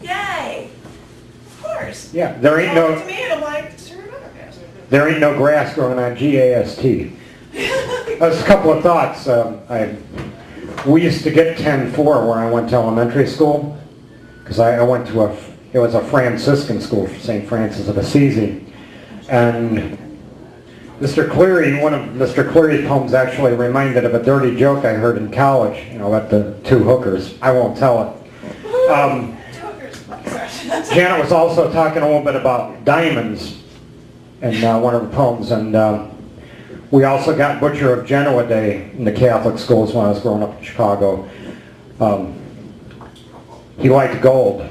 Yay! Of course. Yeah, there ain't no To me, it'll like, sure, Pendergast. there ain't no grass growing on GAST. Just a couple of thoughts. We used to get 10-4 where I went to elementary school because I went to it was a Franciscan school for St. Francis of Assisi, and Mr. Cleary, one of Mr. Cleary's poems actually reminded of a dirty joke I heard in college, about the two hookers. I won't tell it. Janet was also talking a little bit about diamonds in one of her poems, and we also got Butcher of Genoa Day in the Catholic schools when I was growing up in Chicago. He liked gold.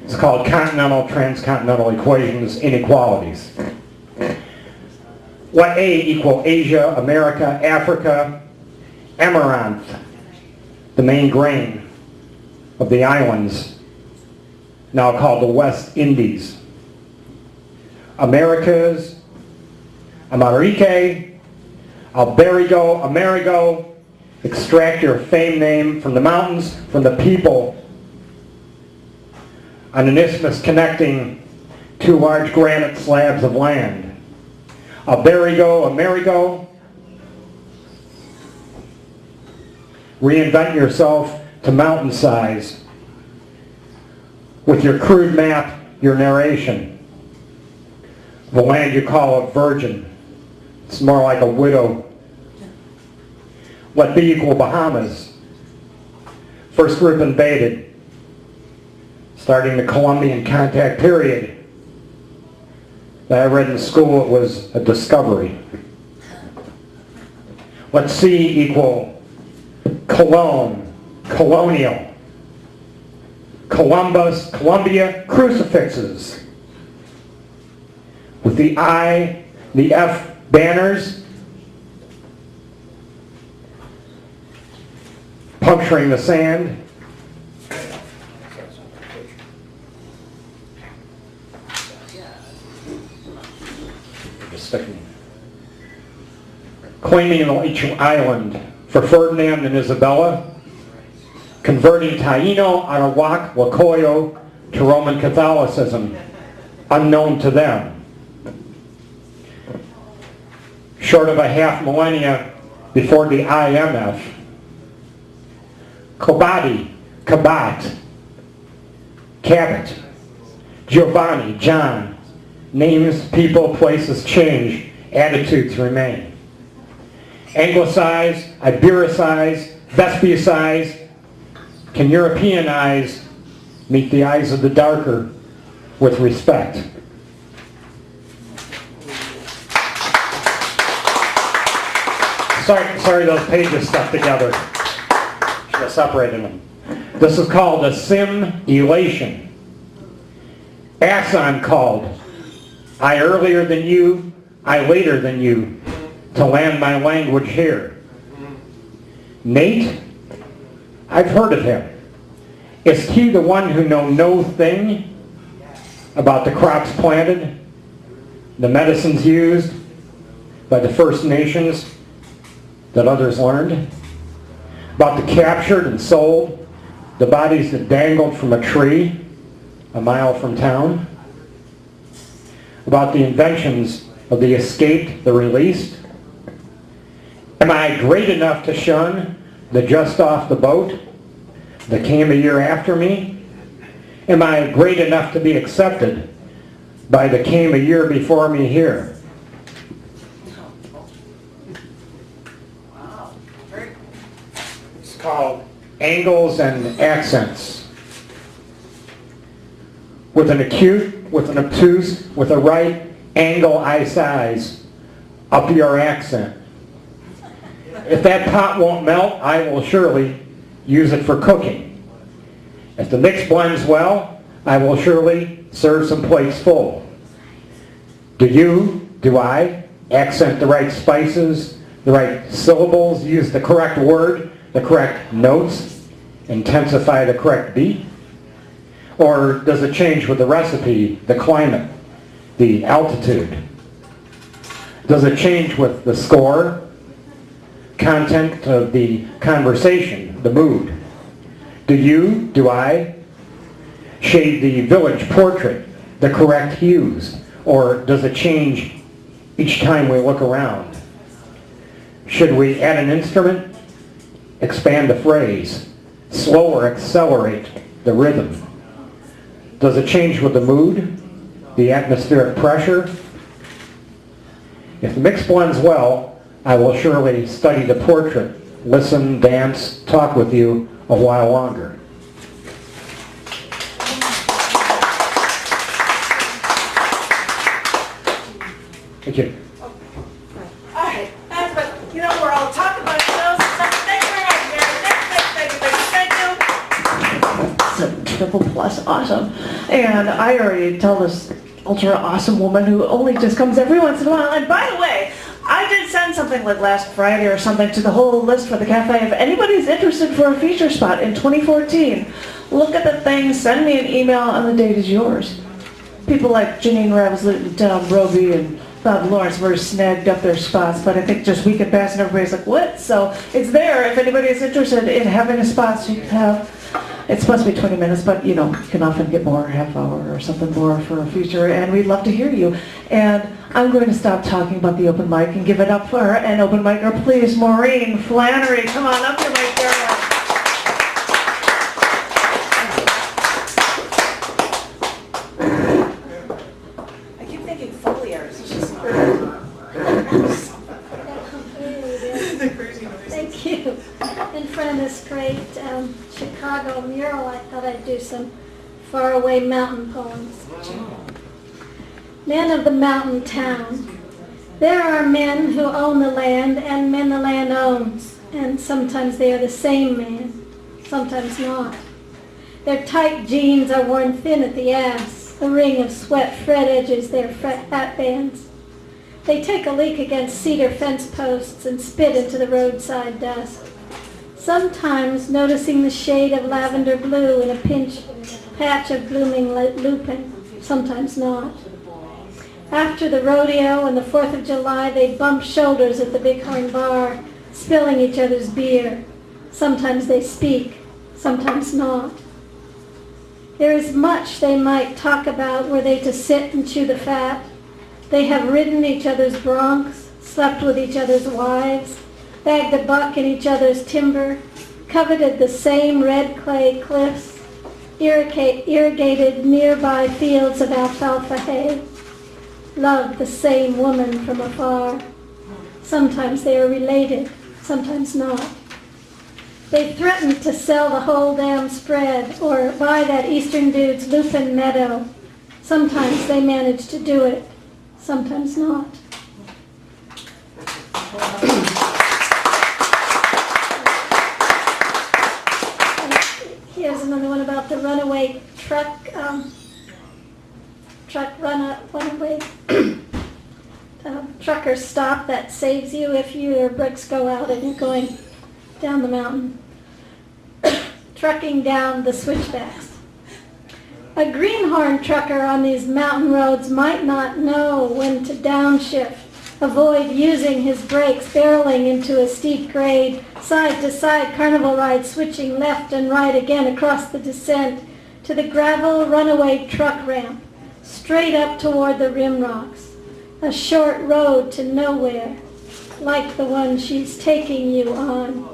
It's called Continental Transcontinental Equations Inequalities. What A equal Asia, America, Africa, Amaranth, the main grain of the islands, now called the West Indies. Americas, Amarique, Alberigo, Amerigo, extract your fame name from the mountains, from the people, on an isthmus connecting two large granite slabs of land. A burigo, a merry-go. Reinvent yourself to mountain size with your crude map, your narration. The land you call a virgin. It's more like a widow. Let B equal Bahamas. First group invaded, starting the Columbian contact period. That I read in school, it was a discovery. Let C equal Cologne, colonial. Columbus, Columbia, crucifixes. With the I, the F, banners, puncturing the sand. Claiming an island for Ferdinand and Isabella, converting Taino, Arawak, Wacoyo to Roman Catholicism, unknown to them. Short of a half millennia before the IMF, Kobati, Kabat, Cabot, Giovanni, John, names, people, places change, attitudes remain. Anglicize, Ibericize, Vespucize, can European eyes meet the eyes of the darker with respect? Sorry those pages stuck together. Should have separated them. This is called a simulation. Asan called, I earlier than you, I later than you, to land my language here. Nate, I've heard of him. Is he the one who know no thing about the crops planted, the medicines used by the First Nations that others learned, about the captured and sold, the bodies that dangled from a tree a mile from town, about the inventions of the escaped, the released? Am I great enough to shun the just off the boat that came a year after me? Am I great enough to be accepted by the came a year before me here? It's called Angles and Accents. With an acute, with an obtuse, with a right angle eye size, up your accent. If that pot won't melt, I will surely use it for cooking. If the mix blends well, I will surely serve some plates full. Do I accent the right spices, the right syllables, use the correct word, the correct notes, intensify the correct beat? Or does it change with the recipe, the climate, the altitude? Does it change with the score, content of the conversation, the mood? Do I shade the village portrait, the correct hues? Or does it change each time we look around? Should we add an instrument, expand the phrase, slow or accelerate the rhythm? Does it change with the mood, the atmospheric pressure? If the mix blends well, I will surely study the portrait, listen, dance, talk with you a while longer. Thank you. All right, but you know, we're all talking about shows and stuff. Thank you very much, Mary. Thank you. It's a triple plus awesome. And I already tell this ultra awesome woman who only just comes every once in a while. And by the way, I did send something like last Friday or something to the whole list for the cafe. If anybody's interested for a feature spot in 2014, look at the thing, send me an email, and the date is yours. People like Janine Ravslut and Tom Roby and Bob Lawrence were snagged up their spots, but I think just week had passed and everybody's like, what? So it's there if anybody is interested in having a spot so you can have It's supposed to be 20 minutes, but you can often get more, half hour or something more for a future, and we'd love to hear you. And I'm going to stop talking about the open mic and give it up for an open micer, please, Maureen Flannery. Come on up here, my girl. I keep thinking foliars, it's just not. The crazy noise. Thank you. In front of this great Chicago mural, I thought I'd do some faraway mountain poems. Men of the mountain town. There are men who own the land and men the land owns, and sometimes they are the same man, sometimes not. Their tight jeans are worn thin at the ass, a ring of sweat fret edges their hat bands. They take a leak against cedar fence posts and spit into the roadside dust. Sometimes noticing the shade of lavender blue in a patch of blooming lupin, sometimes not. After the rodeo and the 4th of July, they bump shoulders at the Bighorn Bar, spilling each other's beer. Sometimes they speak, sometimes not. There is much they might talk about were they to sit and chew the fat. They have ridden each other's broncs, slept with each other's wives, bagged a buck in each other's timber, coveted the same red clay cliffs, irrigated nearby fields of alfalfa hay, loved the same woman from afar. Sometimes they are related, sometimes not. They threatened to sell the whole damn spread or buy that eastern dude's lupin meadow. Sometimes they manage to do it, sometimes not. Here's another one about the runaway runaway trucker stop that saves you if your brakes go out and you're going down the mountain. Trucking down the switchbacks. A greenhorn trucker on these mountain roads might not know when to downshift, avoid using his brakes, barreling into a steep grade, side-to-side carnival ride, switching left and right again across the descent to the gravel runaway truck ramp, straight up toward the rim rocks. A short road to nowhere, like the one she's taking you on.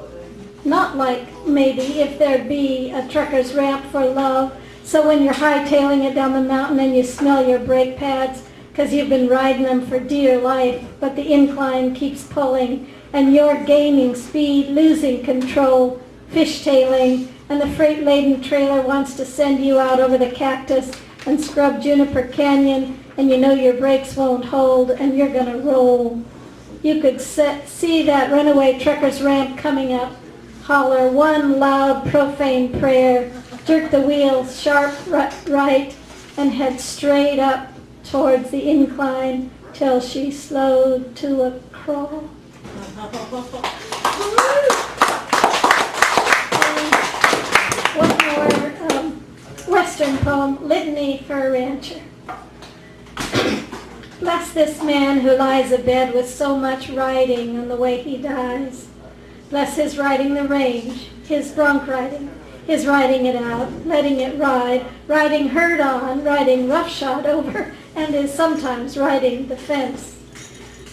Not like, maybe, if there be a trucker's ramp for love, so when you're hightailing it down the mountain and you smell your brake pads, because you've been riding them for dear life, but the incline keeps pulling, and you're gaining speed, losing control, fishtailing, and the freight-laden trailer wants to send you out over the cactus and scrub Juniper Canyon, and you know your brakes won't hold, and you're going to roll. You could see that runaway trucker's ramp coming up, holler one loud profane prayer, jerk the wheels sharp right, and head straight up towards the incline till she slowed to a crawl. One more Western poem, Litany for a Rancher. Bless this man who lies abed with so much riding on the way he dies. Bless his riding the range, his bronc riding, his riding it out, letting it ride, riding herd on, riding roughshod over, and is sometimes riding the fence.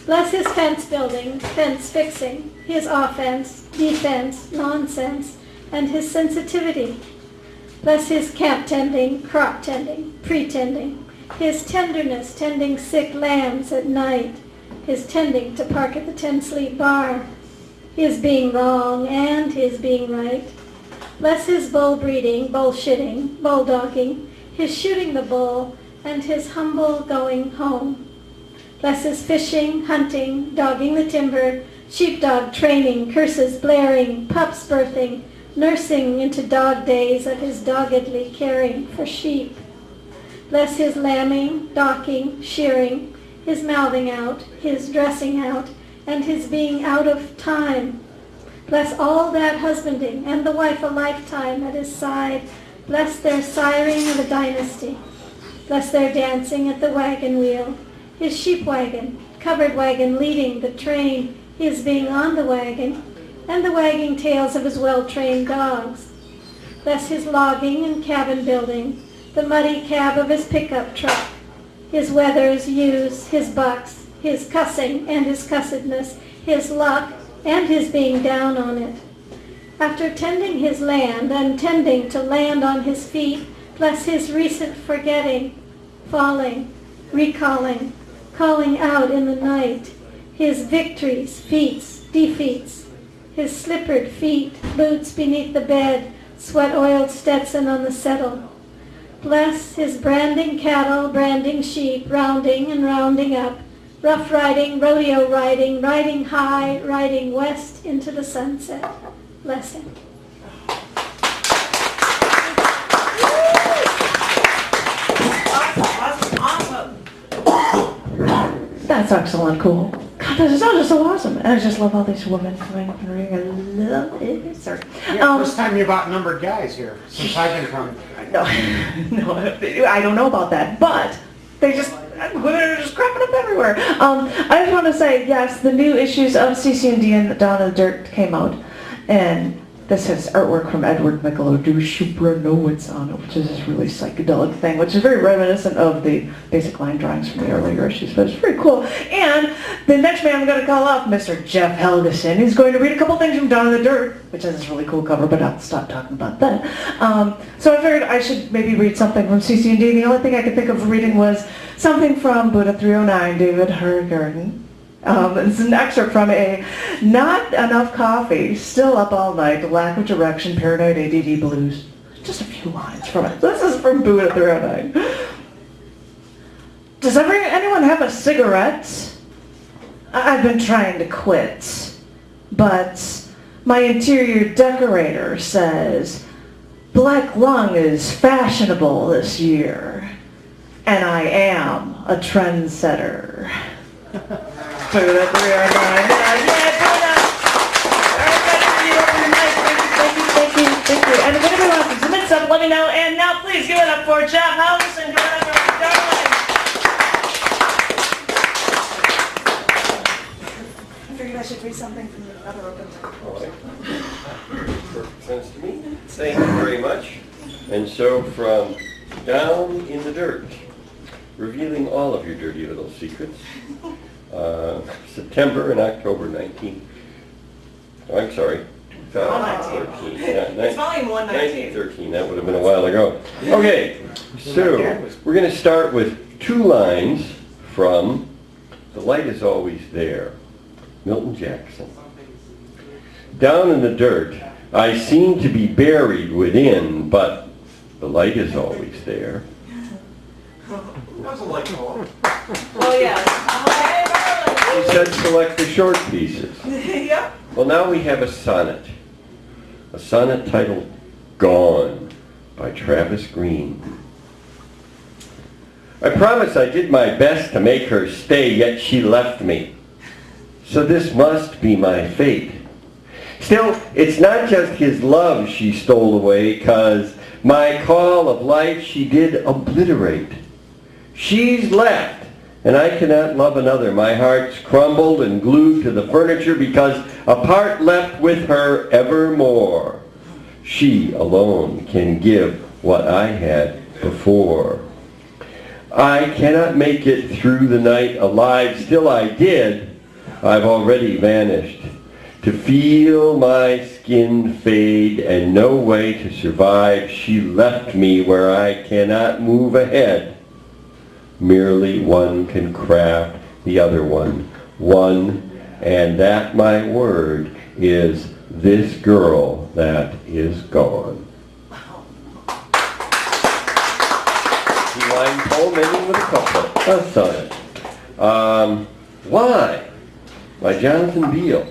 Bless his fence building, fence fixing, his offense, defense, nonsense, and his sensitivity. Bless his camp tending, crop tending, pretending, his tenderness tending sick lambs at night, his tending to park at the 10-sleep bar, his being wrong and his being right. Bless his bull breeding, bullshitting, bulldogging, his shooting the bull, and his humble going home. Bless his fishing, hunting, dogging the timber, sheepdog training, curses blaring, pups birthing, nursing into dog days of his doggedly caring for sheep. Bless his lambing, docking, shearing, his mouthing out, his dressing out, and his being out of time. Bless all that husbanding, and the wife a lifetime at his side. Bless their siring of a dynasty. Bless their dancing at the wagon wheel, his sheep wagon, covered wagon leading the train, his being on the wagon, and the wagging tails of his well-trained dogs. Bless his logging and cabin building, the muddy cab of his pickup truck, his weathers, ewes, his bucks, his cussing and his cussedness, his luck and his being down on it. After tending his land and tending to land on his feet, bless his recent forgetting, falling, recalling, calling out in the night, his victories, feats, defeats, his slippered feet, boots beneath the bed, sweat-oiled Stetson on the settle. Bless his branding cattle, branding sheep, rounding and rounding up, rough riding, rodeo riding, riding high, riding west into the sunset. Bless him. Awesome. That's excellent, cool. God, this is all just so awesome. And I just love all these women coming up and reading. I love it. Sorry. Yeah, first time you've outnumbered guys here since I've been coming. No, I don't know about that, but women are just cropping up everywhere. I just want to say, yes, the new issues of cc&d and Down in the Dirt came out, and this has artwork from Edward Michelot, Do Shupra Know What's On It, which is this really psychedelic thing, which is very reminiscent of the basic line drawings from the earlier issues, but it's pretty cool. And the next man I'm going to call up, Mr. Jeff Felgeson, he's going to read a couple things from Down in the Dirt, which has this really cool cover, but I'll stop talking about that. So I figured I should maybe read something from cc&d. The only thing I could think of reading was something from Buddha 309, David Hergarden. It's an excerpt from a Not Enough Coffee, Still Up All Night, Lack of Direction, Paranoid ADD Blues. Just a few lines from it. This is from Buddha 309. Does anyone have a cigarette? I've been trying to quit, but my interior decorator says black lung is fashionable this year, and I am a trendsetter. Buddha 309. Yeah, Buddha! Everybody, open your mic. Thank you. And if anybody wants to submit stuff, let me know. And now please give it up for Jeff Felgeson. Give it up for Darling. I figured I should read something from the other open mic. All right. Perfect sense to me. Thank you very much. And so from Down in the Dirt, revealing all of your dirty little secrets. September and October 19th. Oh, I'm sorry. 2013. It's volume 119. 1913. That would have been a while ago. Okay, so we're going to start with two lines from The Light Is Always There, Milton Jackson. Down in the dirt, I seem to be buried within, but the light is always there. That was a light poem. Oh, yeah. He said select the short pieces. Yep. Well, now we have a sonnet titled Gone by Travis Greene. I promise I did my best to make her stay, yet she left me. So this must be my fate. Still, it's not just his love she stole away, 'cause my call of life she did obliterate. She's left, and I cannot love another. My heart's crumbled and glued to the furniture because a part left with her evermore. She alone can give what I had before. I cannot make it through the night alive. Still I did. I've already vanished. To feel my skin fade and no way to survive, she left me where I cannot move ahead. Merely one can craft the other one, and that, my word, is this girl that is gone. Two-line poem ending with a couplet, a sonnet. Why? By Jonathan Beale.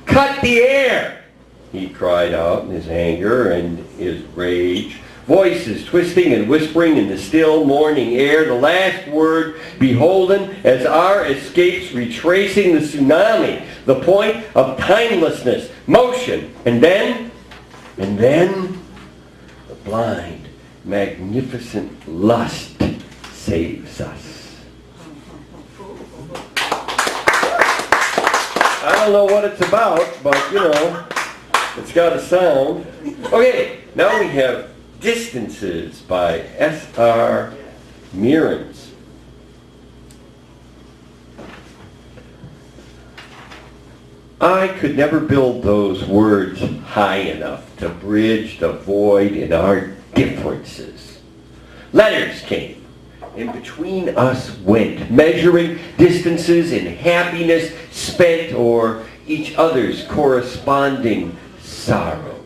Cut the air! He cried out in his anger and his rage. Voices twisting and whispering in the still morning air, the last word beholden as our escapes retracing the tsunami, the point of timelessness, motion, and then the blind, magnificent lust saves us. I don't know what it's about, but you know, It's got a sound. Okay, now we have Distances by S.R. Mearns. I could never build those words high enough to bridge the void in our differences. Letters came, and between us went, measuring distances in happiness spent or each other's corresponding sorrows.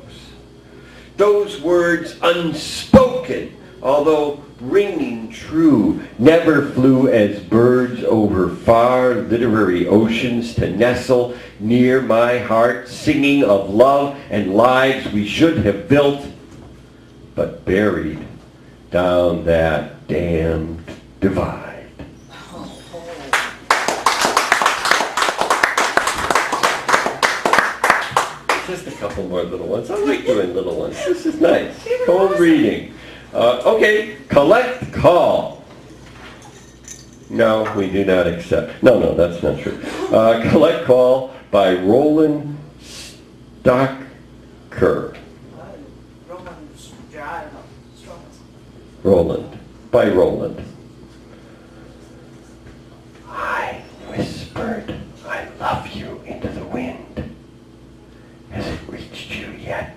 Those words unspoken, although ringing true, never flew as birds over far literary oceans to nestle near my heart, singing of love and lives we should have built, but buried down that damned divide. Just a couple more little ones. I like doing little ones. This is nice. Cold reading. Okay, collect call. No, we do not accept. No, that's not true. Collect call by Roland Stocker. Roland. By Roland. I whispered, I love you into the wind. Has it reached you yet?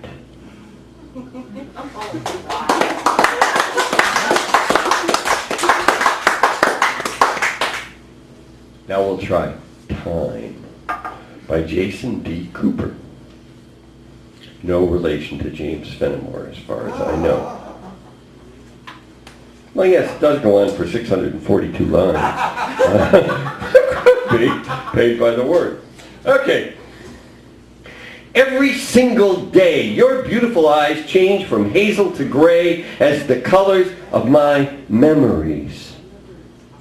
Now we'll try Time by Jason D. Cooper. No relation to James Fenimore as far as I know. Well, yes, it does go on for 642 lines. Could be paid by the word. Okay. Every single day, your beautiful eyes change from hazel to gray as the colors of my memories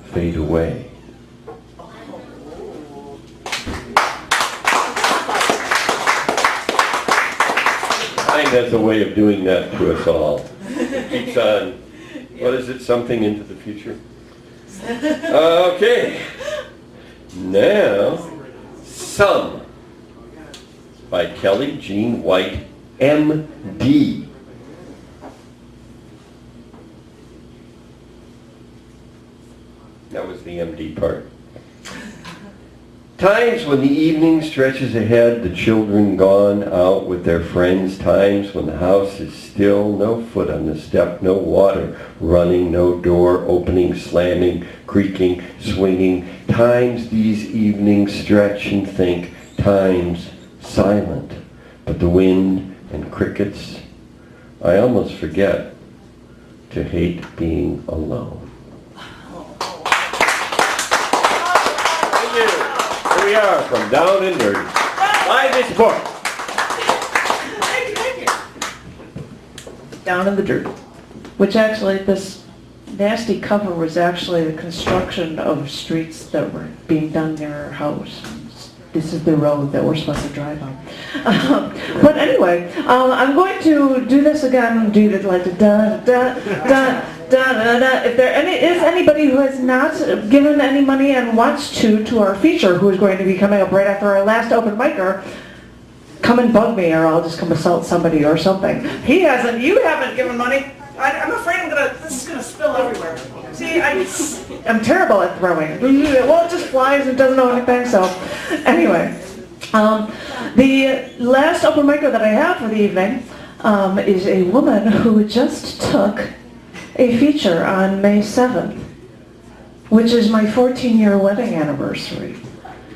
fade away. Time has a way of doing that to us all. It keeps on, what is it, something into the future? Okay. Now, Some by Kelly Jean White, M.D. That was the M.D. part. Times when the evening stretches ahead, the children gone out with their friends. Times when the house is still, no foot on the step, no water running, no door opening, slamming, creaking, swinging. Times these evenings stretch and think. Times silent, but the wind and crickets. I almost forget to hate being alone. Thank you. Here we are from Down and Dirty. Buy this book. Down in the Dirt, which actually, this nasty cover was actually the construction of streets that were being done near our house. This is the road that we're supposed to drive on. But anyway, I'm going to do this again, do it like the da-da-da-da-da-da. If there is anybody who has not given any money and wants to our feature, who is going to be coming up right after our last open micer, come and bug me or I'll just come assault somebody or something. He hasn't, you haven't given money. I'm afraid this is going to spill everywhere. See, I'm terrible at throwing. Well, it just flies and doesn't know anything, so anyway. The last open micer that I have for the evening is a woman who just took a feature on May 7th, which is my 14-year wedding anniversary.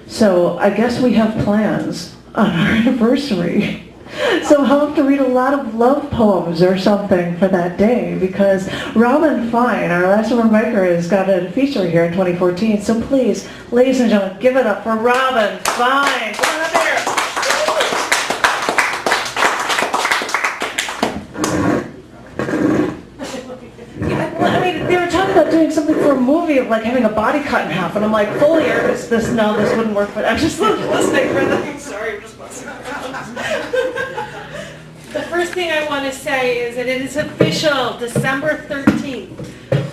So I guess we have plans on our anniversary. So I'll have to read a lot of love poems or something for that day because Robin Fine, our last open micer, has got a feature here in 2014. So please, ladies and gentlemen, give it up for Robin Fine. Come on up here. I mean, they were talking about doing something for a movie of like having a body cut in half, and I'm like, Follier, this wouldn't work. But I'm just listening for that. Sorry, I'm just messing around. The first thing I want to say is that it is official, December 13th,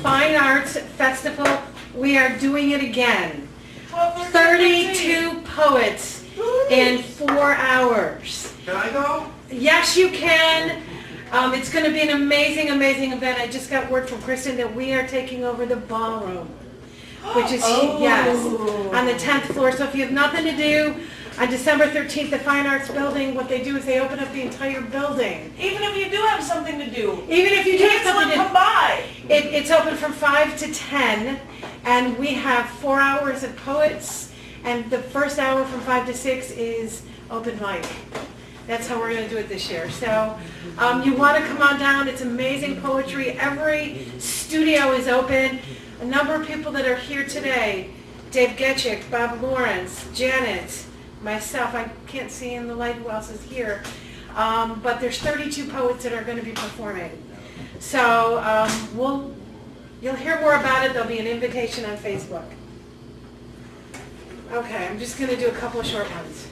Fine Arts Festival. We are doing it again. 32 poets in 4 hours. Can I go? Yes, you can. It's going to be an amazing, amazing event. I just got word from Kristen that we are taking over the ballroom, which is, yes, on the 10th floor. So if you have nothing to do, on December 13th, the Fine Arts Building, what they do is they open up the entire building. Even if you do have something to do. Even if you do have something to do. Come by. It's open from 5 to 10, and we have 4 hours of poets, and the first hour from 5 to 6 is open mic. That's how we're going to do it this year. So you want to come on down. It's amazing poetry. Every studio is open. A number of people that are here today, Dave Getchick, Bob Lawrence, Janet, myself. I can't see in the light who else is here. But there's 32 poets that are going to be performing. So you'll hear more about it. There'll be an invitation on Facebook. Okay, I'm just going to do a couple of short ones.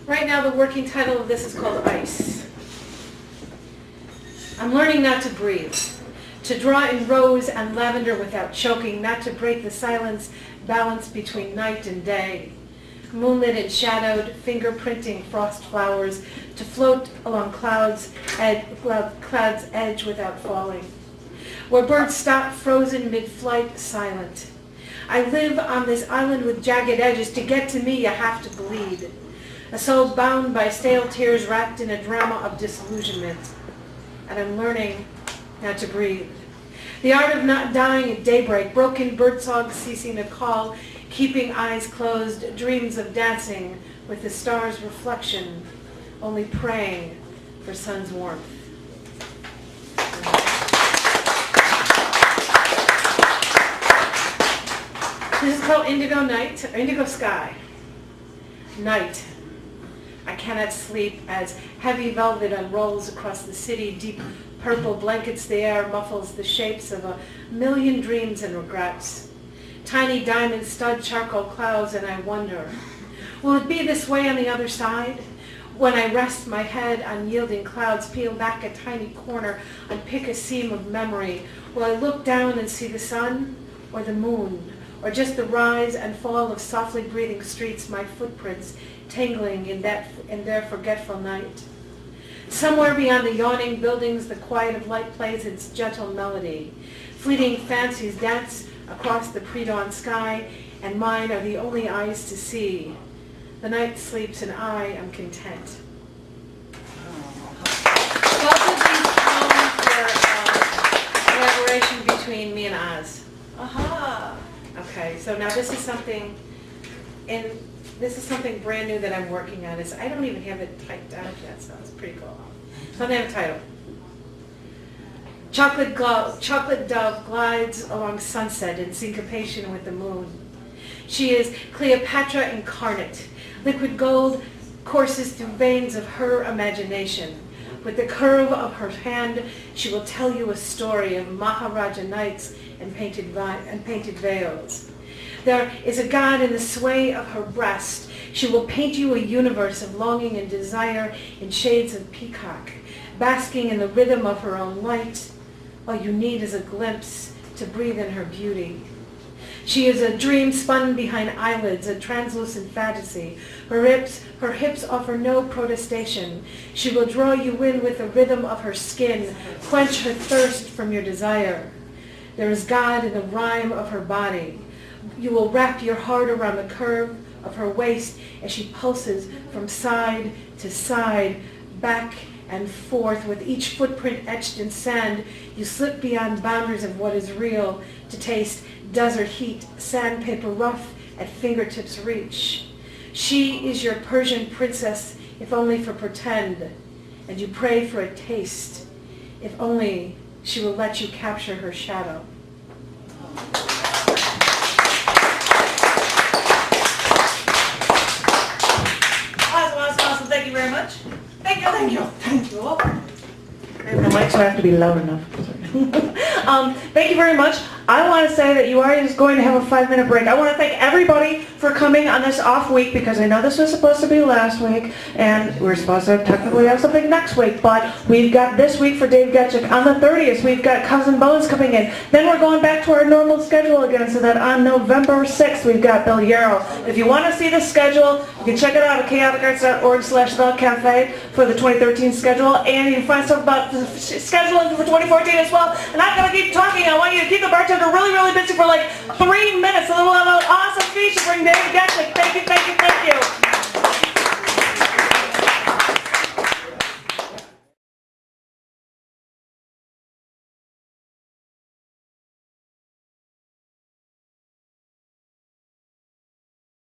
Right now, the working title of this is called Ice. I'm learning not to breathe, to draw in rose and lavender without choking, not to break the silence balance between night and day. Moonlit and shadowed, fingerprinting frost flowers, to float along clouds' edge without falling. Where birds stop frozen mid-flight, silent. I live on this island with jagged edges. To get to me, you have to bleed. A soul bound by stale tears wrapped in a drama of disillusionment. And I'm learning not to breathe. The art of not dying at daybreak, broken birdsong ceasing to call, keeping eyes closed, dreams of dancing with the stars' reflection, only praying for sun's warmth. This is called Indigo Night, or Indigo Sky. Night. I cannot sleep as heavy velvet unrolls across the city. Deep purple blankets the air, muffles the shapes of a million dreams and regrets. Tiny diamond stud charcoal clouds, and I wonder, will it be this way on the other side? When I rest my head on yielding clouds, peel back a tiny corner, unpick a seam of memory, will I look down and see the sun or the moon, or just the rise and fall of softly breathing streets, my footprints tangling in their forgetful night? Somewhere beyond the yawning buildings, the quiet of light plays its gentle melody. Fleeting fancies dance across the pre-dawn sky, and mine are the only eyes to see. The night sleeps and I am content. Both of these poems were collaboration between me and Oz. Aha. Okay, so now this is something brand new that I'm working on. I don't even have it typed out yet, so it's pretty cool. So I have a title. Chocolate dove glides along sunset in syncopation with the moon. She is Cleopatra incarnate. Liquid gold courses through veins of her imagination. With the curve of her hand, she will tell you a story of Maharaja knights and painted veils. There is a god in the sway of her breast. She will paint you a universe of longing and desire in shades of peacock, basking in the rhythm of her own light. All you need is a glimpse to breathe in her beauty. She is a dream spun behind eyelids, a translucent fantasy. Her hips offer no protestation. She will draw you in with the rhythm of her skin, quench her thirst from your desire. There is God in the rhyme of her body. You will wrap your heart around the curve of her waist as she pulses from side to side, back and forth. With each footprint etched in sand, you slip beyond boundaries of what is real to taste desert heat, sandpaper rough at fingertips reach. She is your Persian princess, if only for pretend, and you pray for a taste, if only she will let you capture her shadow. Awesome. Thank you very much. Thank you. I have no mic, so I have to be loud enough. Thank you very much. I want to say that you are just going to have a 5-minute break. I want to thank everybody for coming on this off week, because I know this was supposed to be last week, and we're supposed to technically have something next week, but we've got this week for Dave Getchick. On the 30th, we've got Cousin Bones coming in. Then we're going back to our normal schedule again, so that on November 6th, we've got Bill Yarrow. If you want to see the schedule, you can check it out at catholicarts.org/thecafe for the 2013 schedule, and you can find stuff about the scheduling for 2014 as well. And I'm going to keep talking. I want you to keep the bartender really, really busy for like 3 minutes, and then we'll have an awesome feature. Bring David Getchick. Thank you, thank you, thank you.